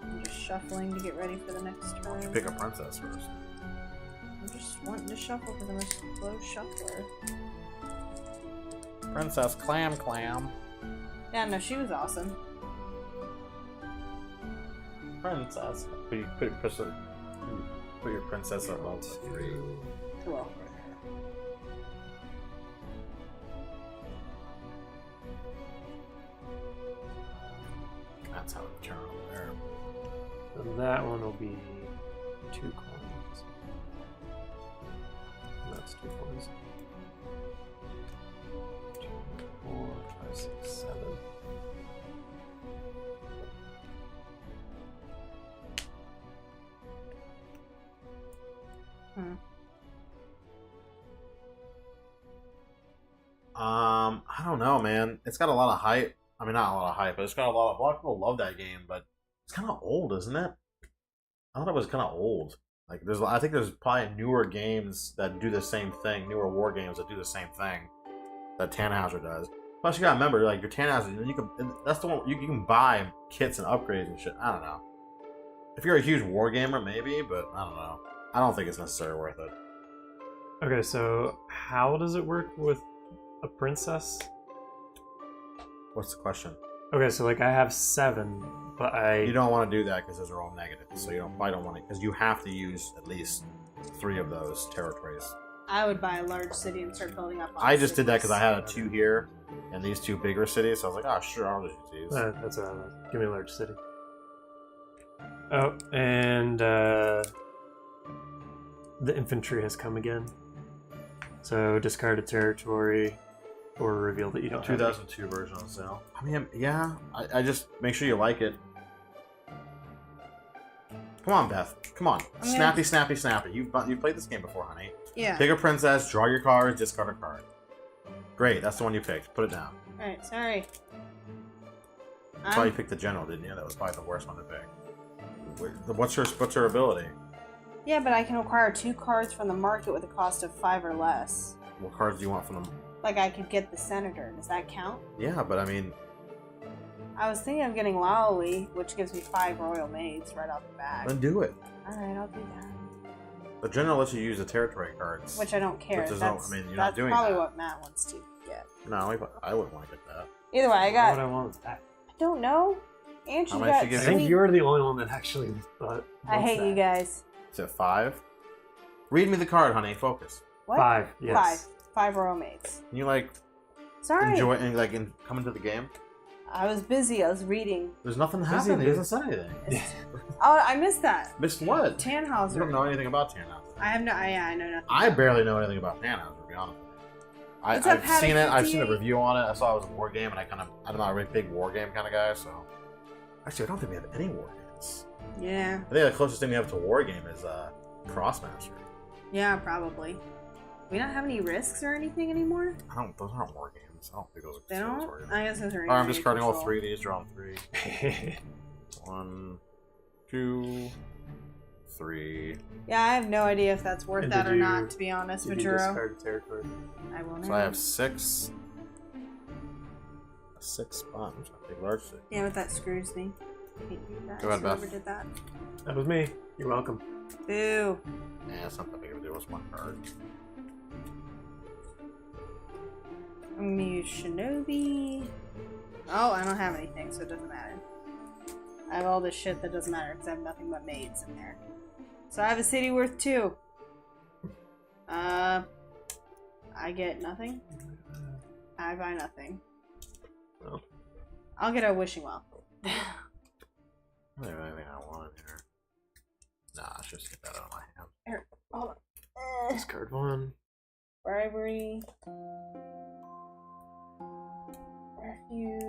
I'm just shuffling to get ready for the next turn. Why don't you pick a princess first? I'm just wanting to shuffle because I'm a slow shuffler. Princess Clam. Yeah, no, she was awesome. Princess. Put your princess at level 3. Cool. That's how it turn over there. And that one will be 2 coins. And that's 2 coins. 2, 4, 5, 6, 7. I don't know, man. It's got a lot of hype. I mean, not a lot of hype, but it's got a lot of people love that game, but it's kind of old, isn't it? I thought it was kind of old. Like, I think there's probably newer games that do the same thing, newer war games that do the same thing that Tannhauser does. Plus, you gotta remember, like, your Tannhauser, that's the one you can buy kits and upgrades and shit. I don't know. If you're a huge war gamer, maybe, but I don't know. I don't think it's necessarily worth it. Okay, so how does it work with a princess? What's the question? Okay, so like I have 7, but You don't want to do that because those are all negative. So you probably don't want to, because you have to use at least 3 of those territories. I would buy a large city and start building up. I just did that because I had a 2 here and these 2 bigger cities. So I was like, oh, sure, I'll just use these. That's what I was. Give me a large city. Oh, and the infantry has come again. So discard a territory or reveal that you don't have 2002 version on sale. I mean, yeah, I just make sure you like it. Come on, Beth. Come on. Snappy. You've played this game before, honey. Yeah. Pick a princess, draw your cards, discard a card. Great, that's the one you picked. Put it down. Alright, sorry. That's why you picked the general, didn't you? That was probably the worst one to pick. What's her ability? Yeah, but I can acquire 2 cards from the market with a cost of 5 or less. What cards do you want from them? Like I could get the senator. Does that count? Yeah, but I mean, I was thinking of getting Lowly, which gives me 5 royal maids right off the bat. then do it. Alright, I'll do that. The general lets you use the territory cards. which I don't care. Which is That's, I mean, you're that's not doing probably that. what Matt wants to get. No, I wouldn't want to get that. Either way, I What got. would I want with that? I don't know. Andrew How much got you give I think sweet. you were the only one that actually thought. I wants hate that. you guys. Is it 5? Read me the card, honey. Focus. What? 5. Yes. 5 royal maids. Can you like Sorry. enjoy and like come into the game? I was busy. I was reading. There's nothing Busy, happening. He dude. hasn't said anything. Oh, I missed that. Missed what? Tannhauser. You don't know anything about Tannhauser. I have no. I know nothing. I barely know anything about Tannhauser, to be honest with you. What's up, I've seen it. I've seen a 58? review on it. I saw it was a war game, and I'm not a really big war game kind of guy. So, actually, I don't think we have any war games. Yeah. I think the closest thing we have to a war game is Crossmaster. Yeah, probably. We don't have any risks or anything anymore. Those aren't war games. I don't think those are They considered don't. war games. I guess those are. Alright, I'm discarding all control. 3 of these. Drawing 3. 1, 2, 3. Yeah, I have no idea if that's worth And that did or you- not. To be honest, Did you Majuro. discard territory? I will. So I have 6. A 6 sponge. A big large 6. Yeah, but that screws me. I hate you guys. Go ahead, Whoever Beth. did that. That was me. You're welcome. Boo. Yeah, it's not that big of a deal. It's 1 card. I'm gonna use Shinobi. Oh, I don't have anything, so it doesn't matter. I have all this shit that doesn't matter because I have nothing but maids in there. So I have a city worth 2. I get nothing. I buy nothing. Well. I'll get a wishing well. I don't have anything I want in here. Nah, I should just get that out of my hand. Here, hold on. Discard 1. Bribery. Refuge.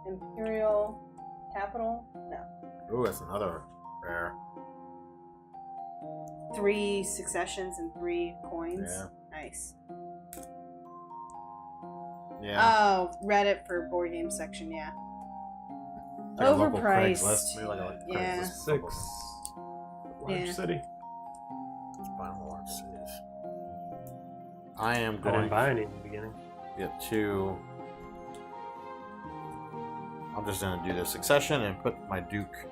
Imperial capital. No. Ooh, that's another rare. 3 successions and 3 coins. Yeah. Nice. Yeah. Oh, Reddit for board game section, yeah. Like a local Overpriced. Craigslist, maybe like a Yeah. Craigslist. 6. Large Yeah. city. Let's buy more large cities. I am I going didn't buy any in the beginning. to get 2. I'm just gonna do the succession and put my Duke.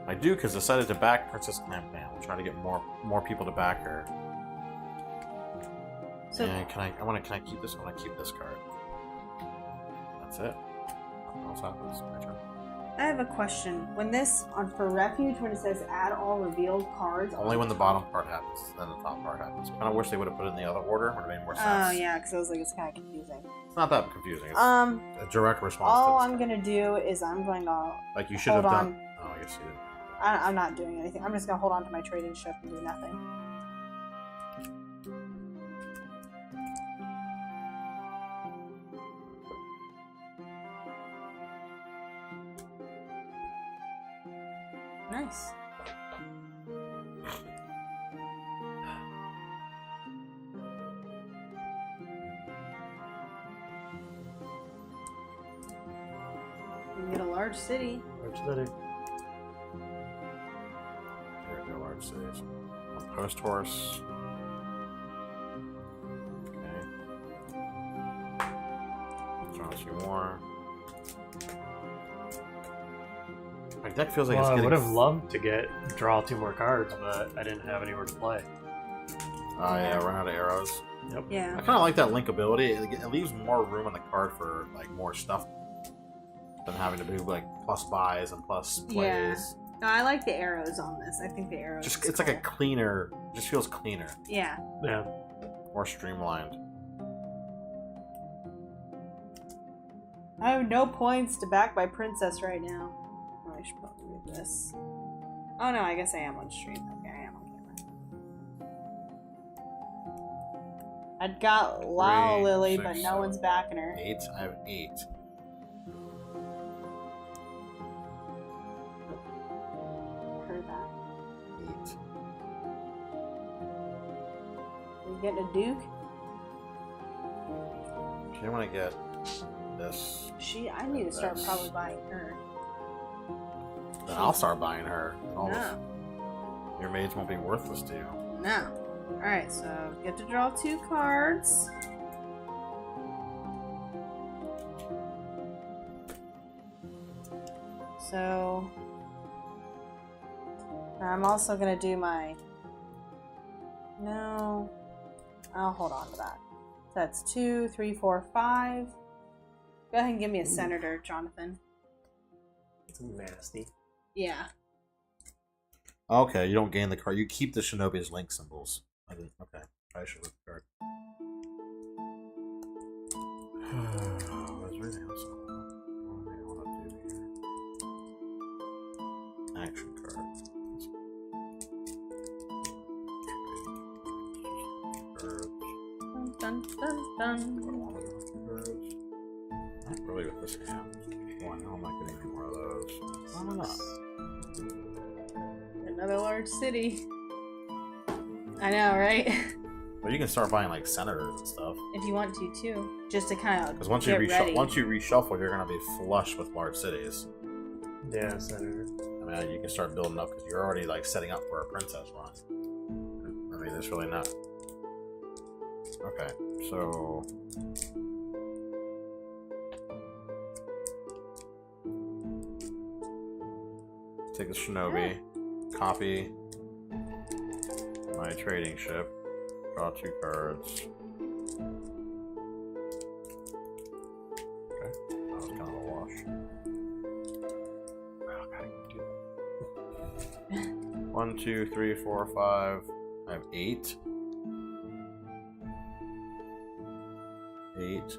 My Duke has decided to back Princess Clampman. We'll try to get more people to back her. So And can I keep this? I want to keep this card. That's it. Nothing else happens. My turn. I have a question. When this for refuge, when it says add all revealed cards. Only when the bottom part happens, then the top part happens. Kind of wish they would have put it in the other order. Would have made more sense. Oh yeah, because I was like, it's kind of confusing. It's not that confusing. It's Um, a direct response. all to I'm this gonna do is I'm going to. like you should have hold done. Oh, I guess you didn't. I'm not doing anything. I'm just gonna hold on to my trade-in ship and do nothing. Nice. You can get a large city. Large city. Here we go, large cities. Post horse. Okay. Draw 2 more. My deck feels like Well, it's I getting. would have loved to draw 2 more cards, but I didn't have anywhere to play. Oh yeah, run out of arrows. I Yeah. kind of like that linkability. It leaves more room on the card for like more stuff than having to do like plus buys and plus plays. Yeah. No, I like the arrows on this. I think the arrows. Just is it's like a cool. cleaner. Just feels cleaner, Yeah. Yeah. more streamlined. I have no points to back my princess right now. Oh, I should probably move this. Oh no, I guess I am on stream. Okay, I am on camera. I'd got Lao 3, Lily, 6, but no 7, one's backing her. 8. I have 8. Heard that. 8. Are you getting a duke? Okay, I want to get this. I need to start That's- probably buying her. Then I'll start buying her. No. Your maids won't be worthless to you. No. Alright, so get to draw 2 cards. So I'm also gonna do my... No. I'll hold on to that. So that's 2, 3, 4, 5. Go ahead and give me a senator, Jonathan. It's nasty. Yeah. Okay, you don't gain the card. You keep the Shinobi's link symbols. Okay, I should look the card. Is there anything else I want to do here? Action cards. Dun, dun, dun. Not really with this hand. Why am I getting any more of those? Why not? Another large city. I know, right? But you can start buying like senators and stuff. If you want to, too. Just to kind of Because once get you ready. reshuffle, you're gonna be flush with large cities. Yeah, Senator. I mean, you can start building up because you're already like setting up for a princess run. I mean, there's really not. Okay, so take the Shinobi, copy my trading ship, draw 2 cards. Okay, that was kind of a wash. Okay, do that. 1, 2, 3, 4, 5. I have 8. 8. 6.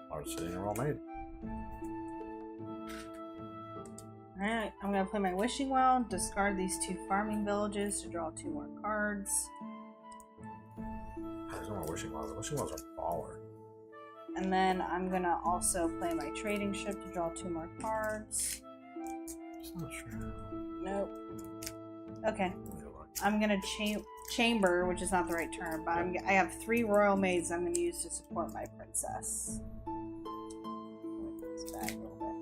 Large city and well made. Alright, I'm gonna play my Wishing Well, discard these 2 farming villages to draw 2 more cards. There's no more wishing wells. The wishing wells are baller. And then I'm gonna also play my trading ship to draw 2 more cards. It's not true. Nope. Okay. I'm gonna chamber, which is not the right term, but I have 3 royal maids I'm gonna use to support my princess. Move this back a little bit.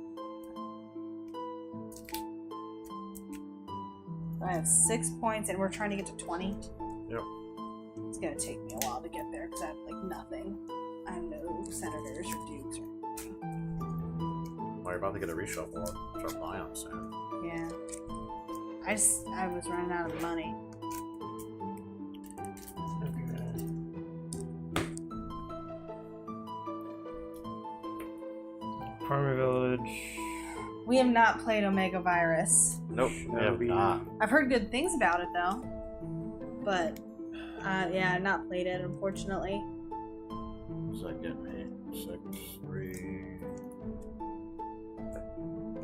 So I have 6 points, and we're trying to get to 20. Yep. It's gonna take me a while to get there because I have like nothing. I have no senators or dukes or anything. Well, you're about to get a reshuffle. Start buying them soon. Yeah. I was running out of money. Farmer Village. We have not played Omega Virus. Nope, we have not. I've heard good things about it though. But yeah, I've not played it unfortunately. What does that get me? 6, 3,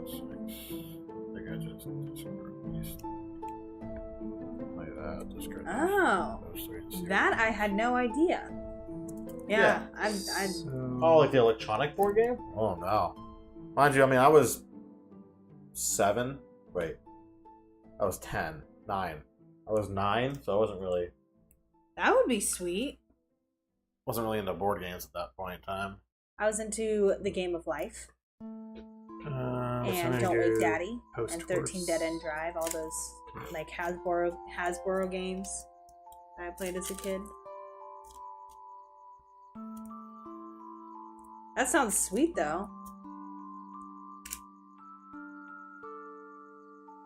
6. I think I just discard these. Like that, discard Oh. those 3 and 6. That I had no idea. Yeah, I So, Oh, like the electronic board game? Oh no. Mind you, I mean, I was 7. Wait. I was 10. 9. I was 9, so I wasn't really that would be sweet. into board games at that point in time. I was into the Game of Life and Don't Wake Daddy and 13 Dead End Drive, all those like Hasbro games that I played as a kid. That sounds sweet though.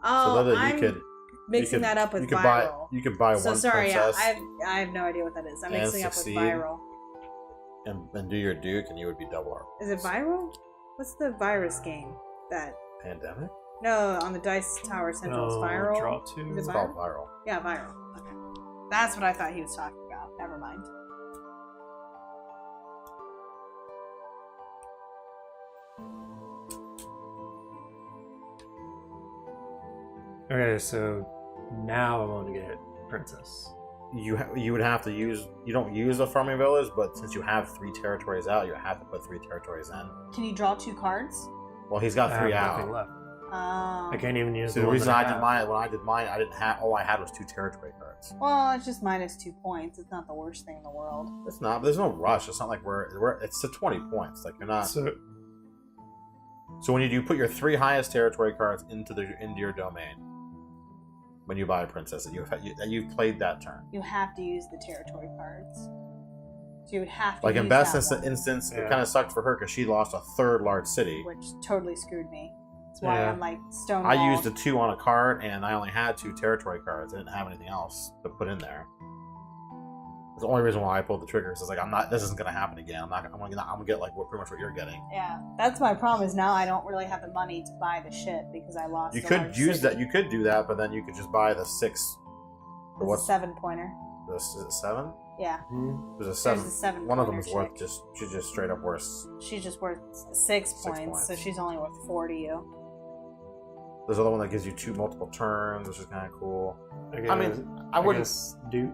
Oh, so that I'm mixing that up with Viral. You could buy So one sorry, princess I have no idea what that is. I'm and mixing up with succeed. Viral. and do your Duke, and you would be double our Is it Viral? What's the virus game that? Pandemic. No, on the Dice Tower Central is Viral. Draw 2. Is It's it called Viral. Yeah, Viral. Okay, that's what I thought he was talking about. Never mind. Okay, so now I want to get Princess. You would have to use. You don't use a farming village, but since you have 3 territories out, you have to put 3 territories in. Can you draw 2 cards? Well, he's got 3 I have out. nothing left. Oh. I can't even use So the the one reason that I I did have. mine, when I did mine, I didn't have. All I had was 2 territory cards. Well, it's just minus 2 points. It's not the worst thing in the world. It's not. But there's no rush. It's not like we're. It's to 20 points. Like you're not. So So when you do put your 3 highest territory cards into your domain, when you buy a princess, that you've played that turn. You have to use the territory cards. So you would have to Like in use Beth's that one, instance, it Yeah. kind of sucked for her because she lost a third large city. which totally screwed me. That's why Yeah. I'm like stonewalled. I used a 2 on a card, and I only had 2 territory cards. I didn't have anything else to put in there. That's the only reason why I pulled the trigger. Because like, this isn't gonna happen again. I'm gonna get like pretty much what you're getting. Yeah, that's my problem. Is now I don't really have the money to buy the shit because I lost. You a could large use city. that. You could do that, but then you could just buy the 6. Or It's what's a 7-pointer? this? Is it 7? Yeah, There's a there's 7. a 7. One of them is chick. worth just. She's just straight up worth. She's just worth 6 points, points. so she's only worth 4 to you. There's another one that gives you 2 multiple turns, which is kind of cool. I mean, I wouldn't. guess Duke.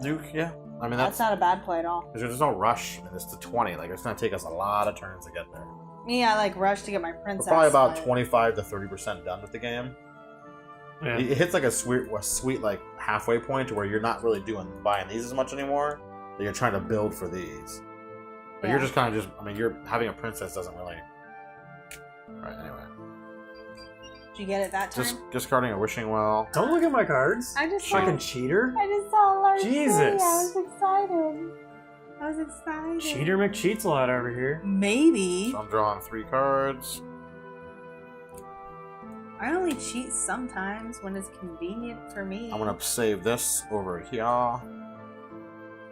Duke, yeah. I mean, That's not a bad play at all. because there's no rush, and it's to 20. Like, it's gonna take us a lot of turns to get there. Me, I like rush to get my We're princess. probably about but- 25 to 30% done with the game. Yeah. It hits like a sweet like halfway point to where you're not really buying these as much anymore. That you're trying to build for these. But you're Yeah. just kind of you're having a princess doesn't really. All right, anyway, Did you get it that time? just discarding a wishing well. Don't look at my cards. I just saw. Fucking cheater. I just saw a large Jesus. city. I was excited. I was excited. Cheater McCheats a lot over here. Maybe. So I'm drawing 3 cards. I only cheat sometimes when it's convenient for me. I'm gonna save this over here,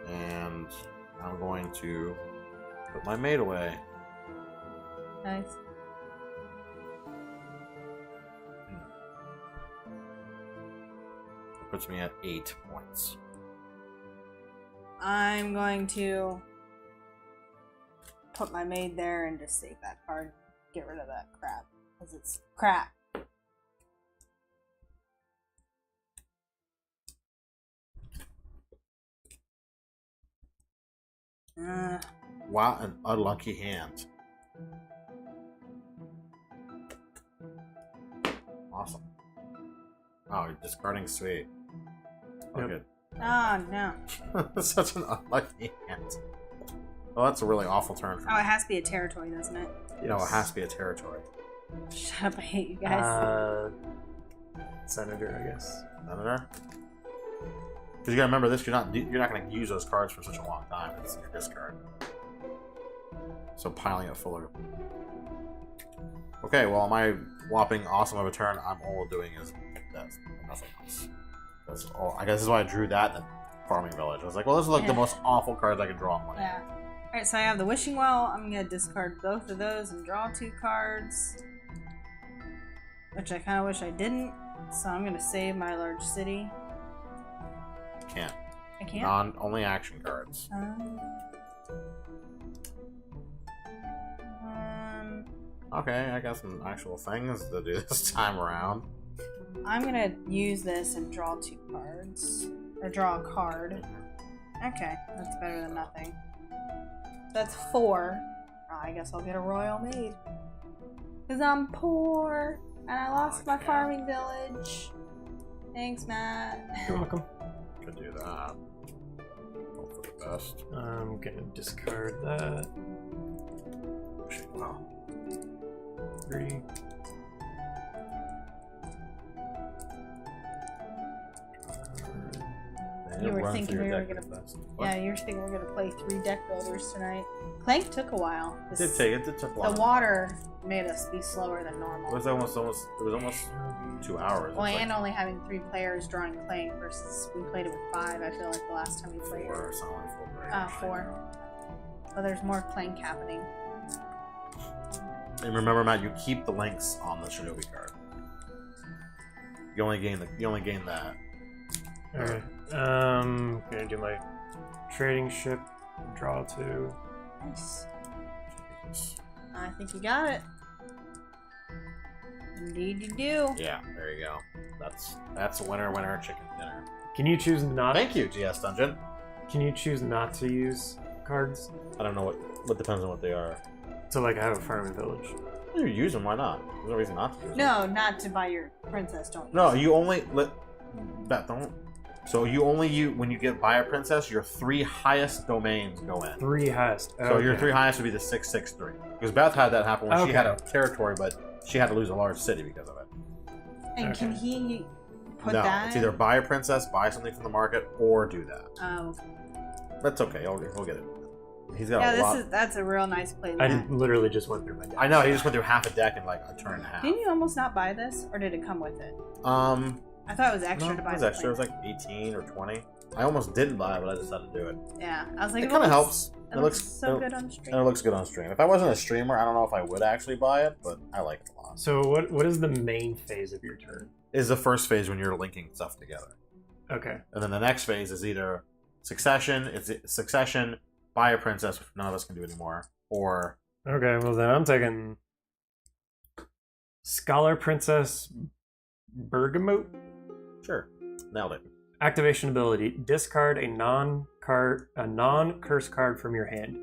and I'm going to put my maid away. Nice. It puts me at 8 points. I'm going to put my maid there and just save that card. Get rid of that crap. Because it's crap. Wow, an unlucky hand. Awesome. Oh, you're discarding sweet. Oh, Yep. good. Oh, no. Such an unlucky hand. Well, that's a really awful turn for Oh, me. it has to be a territory, doesn't it? No, it has to be a territory. Shut up, I hate you guys. Senator, I guess. Senator? Because you gotta remember this, you're not gonna use those cards for such a long time. It's in your discard. So piling it fuller. Okay, well, my whopping awesome of a turn, I'm all doing is that's nothing else. That's all. I guess this is why I drew that in the farming village. I was like, well, this is like the Yeah. most awful cards I could draw in one. Yeah. Alright, so I have the Wishing Well. I'm going to discard both of those and draw 2 cards. Which I kind of wish I didn't. So I'm going to save my large city. Can't. I can't? Only action cards. Okay, I got some actual things to do this time around. I'm going to use this and draw 2 cards. Or draw a card. Okay, that's better than nothing. That's 4. Oh, I guess I'll get a royal maid. Because I'm poor. And I lost my Okay. farming village. Thanks, Matt. You're welcome. Could do that. Hope for the best. I'm gonna discard that. Wow. 3. You were thinking we were gonna- Yeah, you're thinking we're gonna play 3 deck builders tonight. Clank took a while. It did take it. It took a while. The water made us be slower than normal. It was almost 2 hours. It Well, was like and only having 3 players drawing Clank versus we played it with 5. I feel like the last time we played. 4 or something like 4. 4. Well, there's more Clank happening. And remember, Matt, you keep the links on the Shinobi card. You only gain that. Alright. Gonna do my trading ship. Draw 2. Nice. I think you got it. Indeed, you do. Yeah, there you go. That's winner chicken dinner. Can you choose not? Thank you, GS Dungeon. Can you choose not to use cards? I don't know what depends on what they are. So like I have a farming village. You use them, why not? There's no reason not to use them. No, not to buy your princess. Don't. No, use it. you only don't. So you only when you get buy a princess, your 3 highest domains go in. 3 highest. So your Okay. 3 highest would be the 663. Because Beth had that happen when she Okay. had a territory, but she had to lose a large city because of it. And can Okay. he put no, that? it's either buy a princess, buy something from the market, or do that. Oh, That's okay. We'll get it. He's got Yeah, a lot. that's a real nice play. I Matt. literally just went through my deck. I know. He just went through half a deck in like a turn and a half. Didn't you almost not buy this, or did it come with it? I thought it was extra No, to buy. it was the extra. It was playmat. like 18 or 20. I almost didn't buy it, but I decided to do it. Yeah, I was like, It kind of helps. It looks so good on And stream. it looks good on stream. If I wasn't a streamer, I don't know if I would actually buy it, but I like it a lot. So what is the main phase of your turn? Is the first phase when you're linking stuff together, Okay. and then the next phase is either succession. It's succession, buy a princess, which none of us can do anymore, or Okay, well then I'm taking Scholar Princess Bergamot. sure, nailed it. Activation ability: discard a non-curse card from your hand.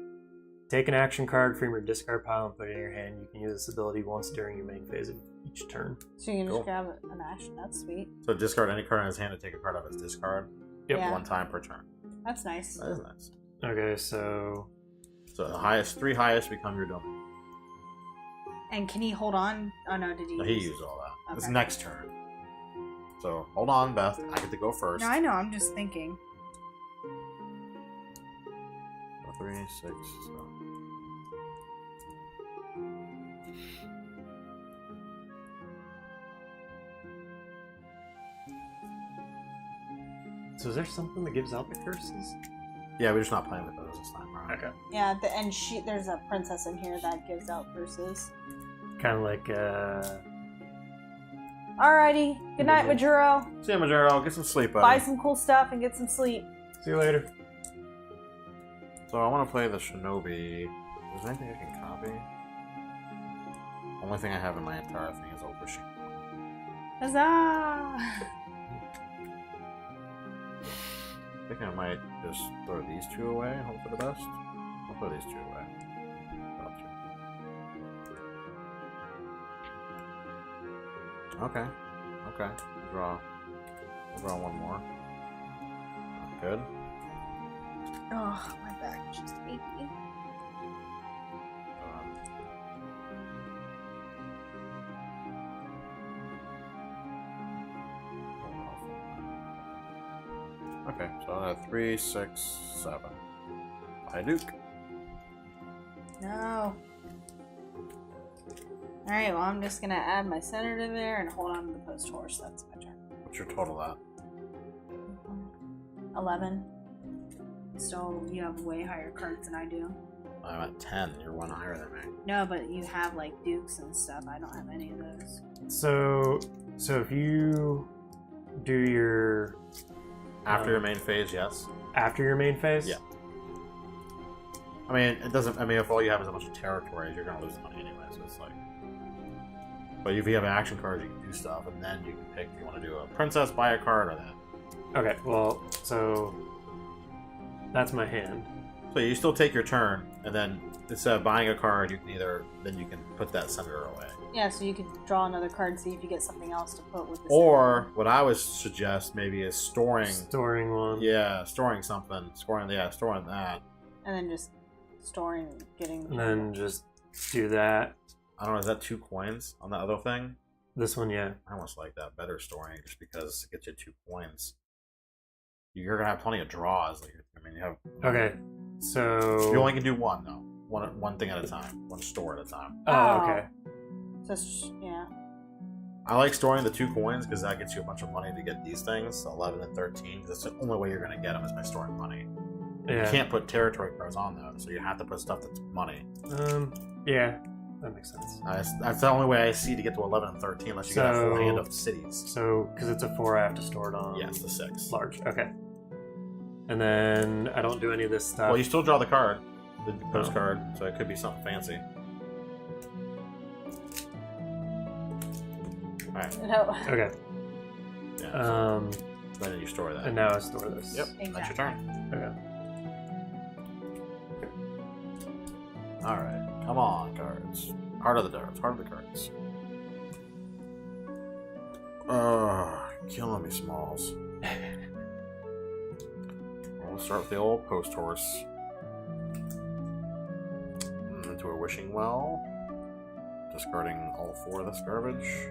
Take an action card from your discard pile and put it in your hand. You can use this ability once during your main phase of each turn. So you can just Cool. grab an action. That's sweet. So discard any card in his hand and take a card out of his discard. Yep. Yeah. One time per turn. That's nice. That is nice. Okay, so So the three highest become your domain. And can he hold on? Oh no, did he? No, he used all that. It's Okay. next turn. So hold on, Beth. I get to go first. No, I know. I'm just thinking. 3, 6, 7. is there something that gives out the curses? Yeah, we're just not playing with those this time, right? Okay. Yeah, and there's a princess in here that gives out verses. Kind of like Alrighty. Good night, Mhm. Majuro. See you, Majero. Get some sleep, buddy. Buy some cool stuff and get some sleep. See you later. So I want to play the Shinobi. Is there anything I can copy? Only thing I have in my entire thing is Obushi. Huzzah! I think I might just throw these two away and hope for the best. I'll throw these two away. Gotcha. Okay. Okay. We'll draw one more. Good. Oh, my back is just achy. Okay, so I have 3, 6, 7. Bye, Duke. No. Alright, well, I'm just gonna add my center to there and hold on to the post horse. That's my turn. What's your total at? 11. So you have way higher cards than I do. I'm at 10. You're one higher than me. No, but you have like dukes and stuff. I don't have any of those. So if you do your After your main phase, yes. after your main phase, Yeah. I mean, it doesn't. I mean, if all you have is a bunch of territories, you're gonna lose the money anyway. So it's like. But if you have action cards, you can do stuff, and then you can pick if you want to do a princess, buy a card, or that. Okay, well, so that's my hand. So you still take your turn, and then instead of buying a card, you can you can put that senator away. Yeah, so you could draw another card, see if you get something else to put with this. Or what I would suggest maybe is storing. Storing one. Yeah, storing something. Storing that. And then just storing, getting. And then just do that. I don't know. Is that 2 coins on the other thing? This one, yeah. I almost like that better storing, just because it gets you 2 coins. You're gonna have plenty of draws. Like, I mean, you have. Okay, so You only can do one though. One thing at a time. One store at a time. Oh, okay. So, yeah. I like storing the 2 coins because that gets you a bunch of money to get these things, 11 and 13. Because that's the only way you're gonna get them is by storing money. You Yeah. can't put territory cards on those, so you have to put stuff that's money. Yeah, that makes sense. That's the only way I see to get to 11 and 13, unless you get a full So- hand of cities. So, because it's a 4, I have to store it on. Yes, the 6. Large. Okay. And then I don't do any of this stuff. Well, you still draw the card, the postcard, Oh. so it could be something fancy. All right. No. Okay. Yeah. Um, Then you store that. and now I store this. Yep. That's your Exactly. turn. Okay. All right. Come on, cards. Heart of the cards. Heart of the cards. Killing me, Smalls. We'll start with the old post horse. Into a wishing well. Discarding all 4 of this garbage.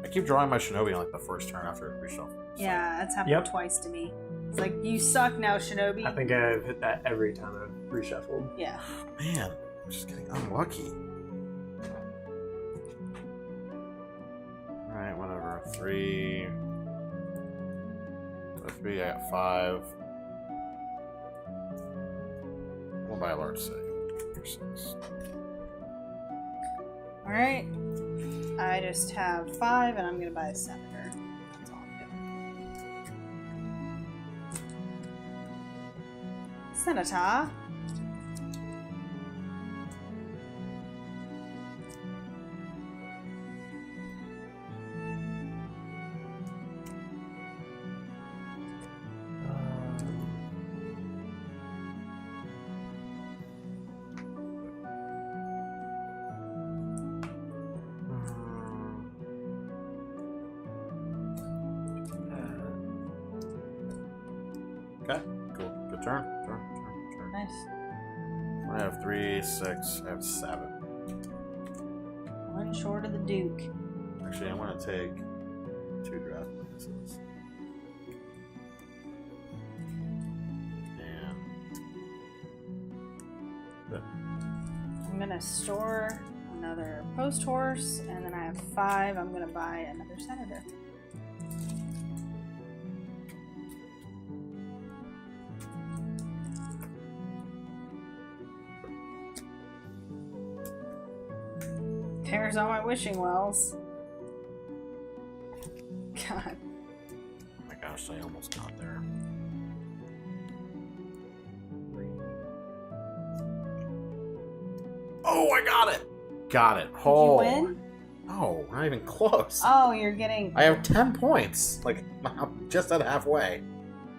I keep drawing my Shinobi on like the first turn after it reshuffles. Yeah, that's happened Yep. twice to me. It's like, you suck now, Shinobi. I think I've hit that every time I've reshuffled. Yeah. Man, I'm just getting unlucky. Alright, whatever. 3. So 3, I got 5. We'll buy a large city. For 6. Alright. I just have 5, and I'm gonna buy a senator. That's all I'm doing. Senator. Okay, cool. Good turn. Turn. Nice. I have 3, 6, I have 7. One short of the Duke. Actually, I'm gonna take 2 draft purposes. And I'm gonna store another post horse, and then I have 5. I'm gonna buy another senator. There's all my wishing wells. God. oh my gosh, I almost got there. Oh, I got it! Got it. Did Oh. you win? No, not even close. Oh, you're getting. I have 10 points. Like, I'm just at halfway.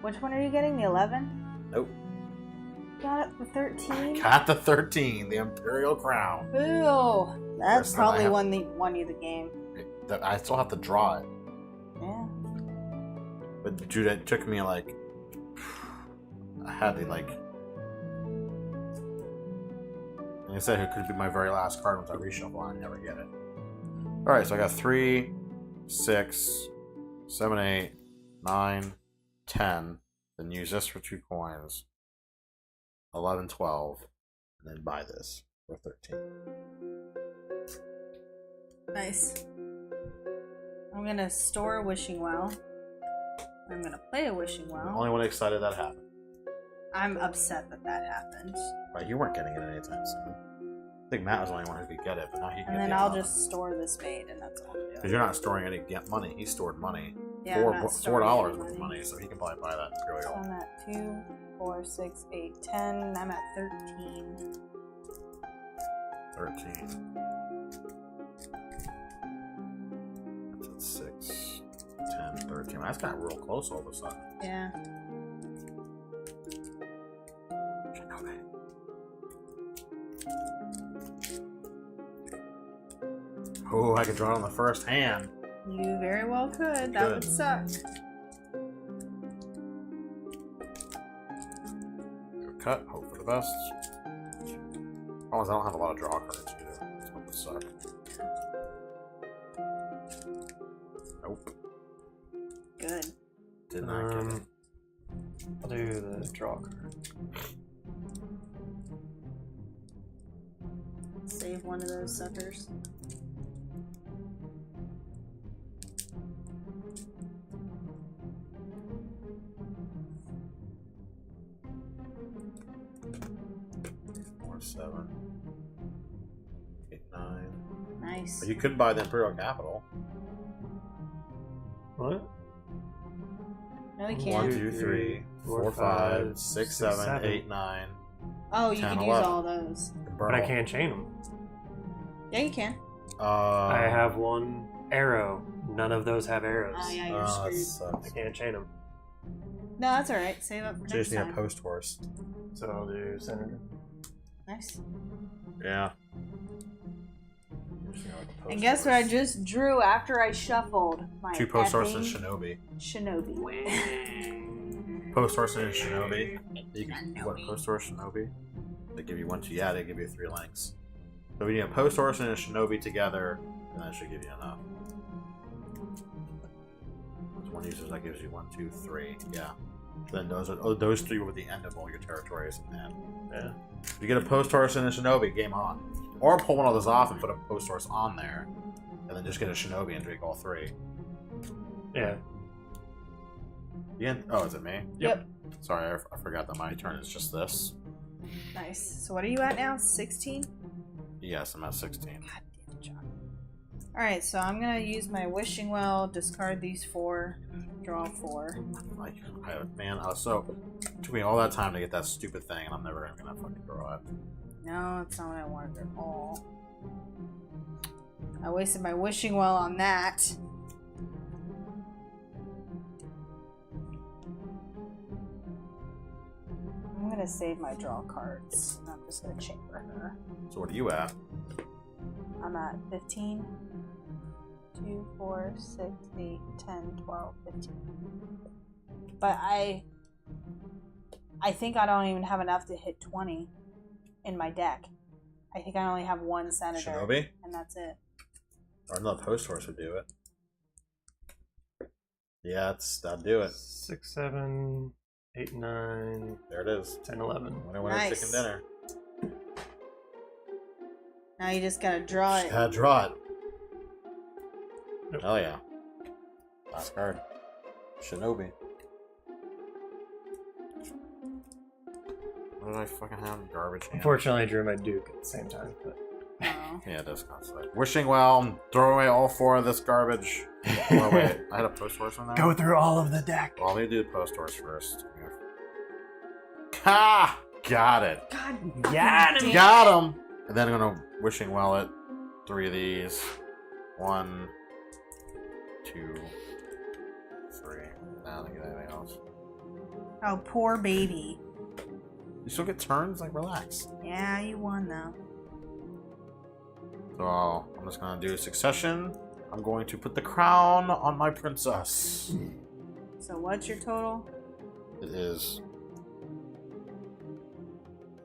Which one are you getting? The 11? Nope. Got the 13? Got the 13, the Imperial Crown. Ooh. That's Listen, probably I have- won you the game. That I still have to draw it. Yeah. But dude, it took me like I had to like I said it could be my very last card once I reshuffle and I never get it. Alright, so I got 3, 6, 7, 8, 9, 10. Then use this for 2 coins. 11, 12. And then buy this for 13. Nice. I'm gonna store a wishing well. I'm gonna play a wishing I'm the well. only one excited that happened. I'm upset that that happened. Right, you weren't getting it anytime soon. I think Matt was the only one who could get it, but now he can And get then the I'll 11. just store this maid, and that's all I'm Because doing. you're not storing any get money. He stored money. Yeah, I'm not storing $4 any worth of money, so he can probably buy that So Imperial. I'm at 2, 4, 6, 8, 10. I'm at 13. 13. That's at 6, 10, 13. That's got real close all of a sudden. Yeah. Oh, I could draw it on the first hand. You very well could. That would Good. suck. Cut, hope for the best. Problem is I don't have a lot of draw cards either. That's what would suck. Nope. Good. Did not get it. I'll do the draw card. Save one of those suckers. Four, 7, 8, 9. Nice. But you could buy the Imperial Capital. What? No, you 1, can't. 2, 3, 4, 5, 6, 7, 8, 9. Oh, you 10, can 11. use all those. But I can't chain them. Yeah, you can. I have one arrow. None of those have arrows. Oh, yeah, you're that screwed. sucks. I can't chain them. No, that's alright. Save up for So you next just need a time. post horse. So I'll do Senator. Nice. Yeah. And guess what I just drew after I shuffled? My 2 post horse effing and Shinobi. Shinobi. Post horse and Shinobi. You can what post horse Shinobi? They give you 1, 2. Yeah, they give you 3 links. So we need a post horse and a Shinobi together, and that should give you enough. There's one user that gives you 1, 2, 3. Yeah. Then those three were the end of all your territories. And Yeah. if you get a post horse and a shinobi, game on. Or pull one of those off and put a post horse on there, and then just get a shinobi and drink all three. Yeah. Oh, is it me? Yep. Sorry, I forgot that my turn is just this. Nice. So what are you at now? 16? Yes, I'm at 16. God damn it, John. Alright, so I'm gonna use my wishing well, discard these 4, draw 4. Like, man, it took me all that time to get that stupid thing, and I'm never gonna fucking draw it. No, that's not what I wanted at all. I wasted my wishing well on that. I'm gonna save my draw cards. I'm just gonna chamber her. So what are you at? I'm at 15. 2, 4, 6, 8, 10, 12, 15. But I think I don't even have enough to hit 20 in my deck. I think I only have one senator. Shinobi? And that's it. Or another post horse would do it. Yeah, that'd do it. 6, 7, 8, 9, There it is. 10, 11. Winner, Nice. chicken dinner. Now you just gotta draw it. Yeah, draw it. Yep. Hell yeah. Last card. Shinobi. What did I fucking have? Garbage hand. Unfortunately, I drew my Duke at the same time. But Oh. Yeah, it does constantly. Wishing well, throw away all 4 of this garbage. Oh, wait. I had a post horse on that? go through all of the deck. Well, let me do the post horse first. Ha! Got it. God. Got him. Got him! And then I'm gonna wishing well it. 3 of these. 1, 2, 3. Now I don't get anything else. Oh, poor baby. You still get turns? Like, relax. Yeah, you won though. So I'm just gonna do succession. I'm going to put the crown on my princess. So what's your total? It is.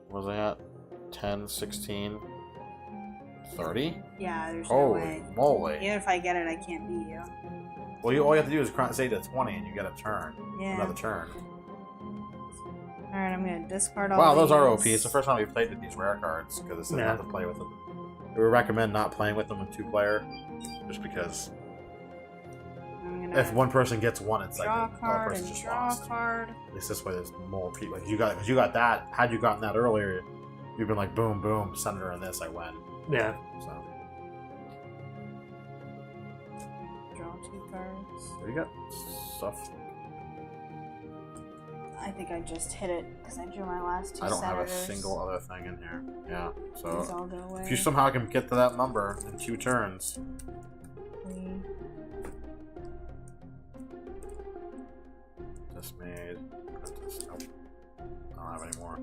What was I at? 10, 16, 30? Yeah, there's no Holy way. moly. Even if I get it, I can't beat you. Well, all you have to do is say to 20 and you get a turn. Yeah. Another turn. Alright, I'm gonna discard all Wow, those are OP. these. It's the first time we've played with these rare cards because it's Yeah. not to play with them. We would recommend not playing with them in 2-player just because I'm gonna if one person gets one, it's like draw a the other card person and just draw lost. a card. At least this way there's more people. Like you got that. Had you gotten that earlier, you've been like boom, boom, senator in this, I win. Yeah. So Draw 2 cards. there you go. Stuff. I think I just hit it because I drew my last 2 I don't senators. have a single other thing in here. Yeah. These So all go away. if you somehow can get to that number in 2 turns, 3. just made. Nope. I don't have any more.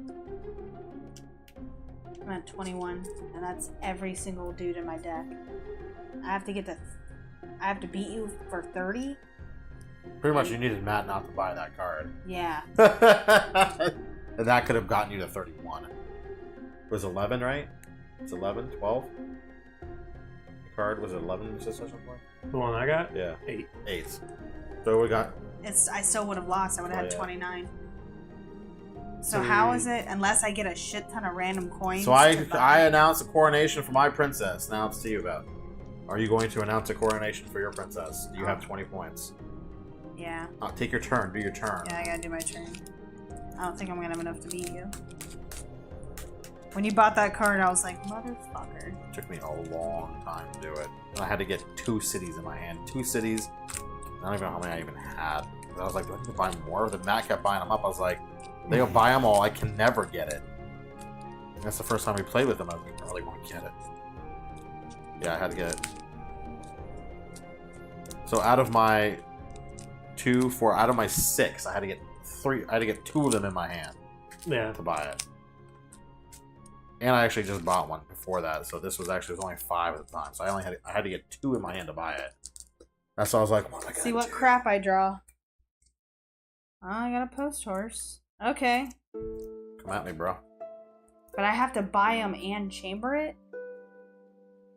I'm at 21, and that's every single dude in my deck. I have to beat you for 30? Pretty much, you needed Matt not to buy that card. Yeah. And that could have gotten you to 31. It was 11, right? It's 11, 12? The card was it 11 succession point? The one I got? Yeah. 8. 8. So we got. I still would have lost. I would have Oh, had yeah. 29. So So how you- is it, unless I get a shit ton of random coins? So I to buy- announced a coronation for my princess. Now it's to you, Beth. Are you going to announce a coronation for your princess? Do you have 20 points? Yeah. Take your turn. Do your turn. Yeah, I gotta do my turn. I don't think I'm gonna have enough to beat you. When you bought that card, I was like, motherfucker. It took me a long time to do it. And I had to get 2 cities in my hand. 2 cities. I don't even know how many I even had. I was like, do I need to buy more? The Matt kept buying them up. I was like, they'll buy them all. I can never get it. And that's the first time we played with them. I was like, I really want to get it. Yeah, I had to get it. So out of my 2, 4, out of my 6, I had to get 3. I had to get 2 of them in my hand Yeah. to buy it. And I actually just bought one before that, so this was actually only 5 at the time. So I had to get 2 in my hand to buy it. That's why I was like, what am I gonna See what do? crap I draw. Oh, I got a post horse. Okay. Come at me, bro. But I have to buy them and chamber it?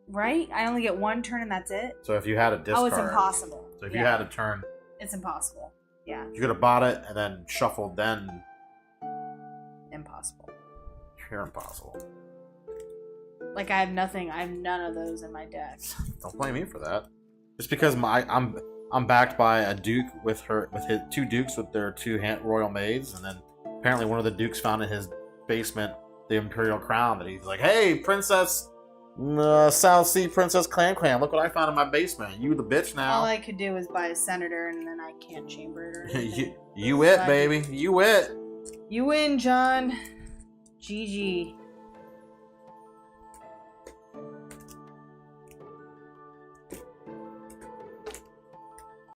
Right? I only get 1 turn and that's it? So if you had a discard, Oh, it's impossible. So if you Yeah. had a turn, It's impossible. Yeah, You could have bought it and then shuffled, then impossible. you're impossible. Like I have nothing. I have none of those in my deck. Don't blame me for that. Just because I'm backed by a duke with his two dukes with their two royal maids, and then apparently one of the dukes found in his basement the imperial crown that he's like, "Hey, Princess South Sea Princess Clam, look what I found in my basement. You the bitch now." All I could do is buy a senator, and then I can't chamber it or anything. you it, baby. You it. You win, John. GG.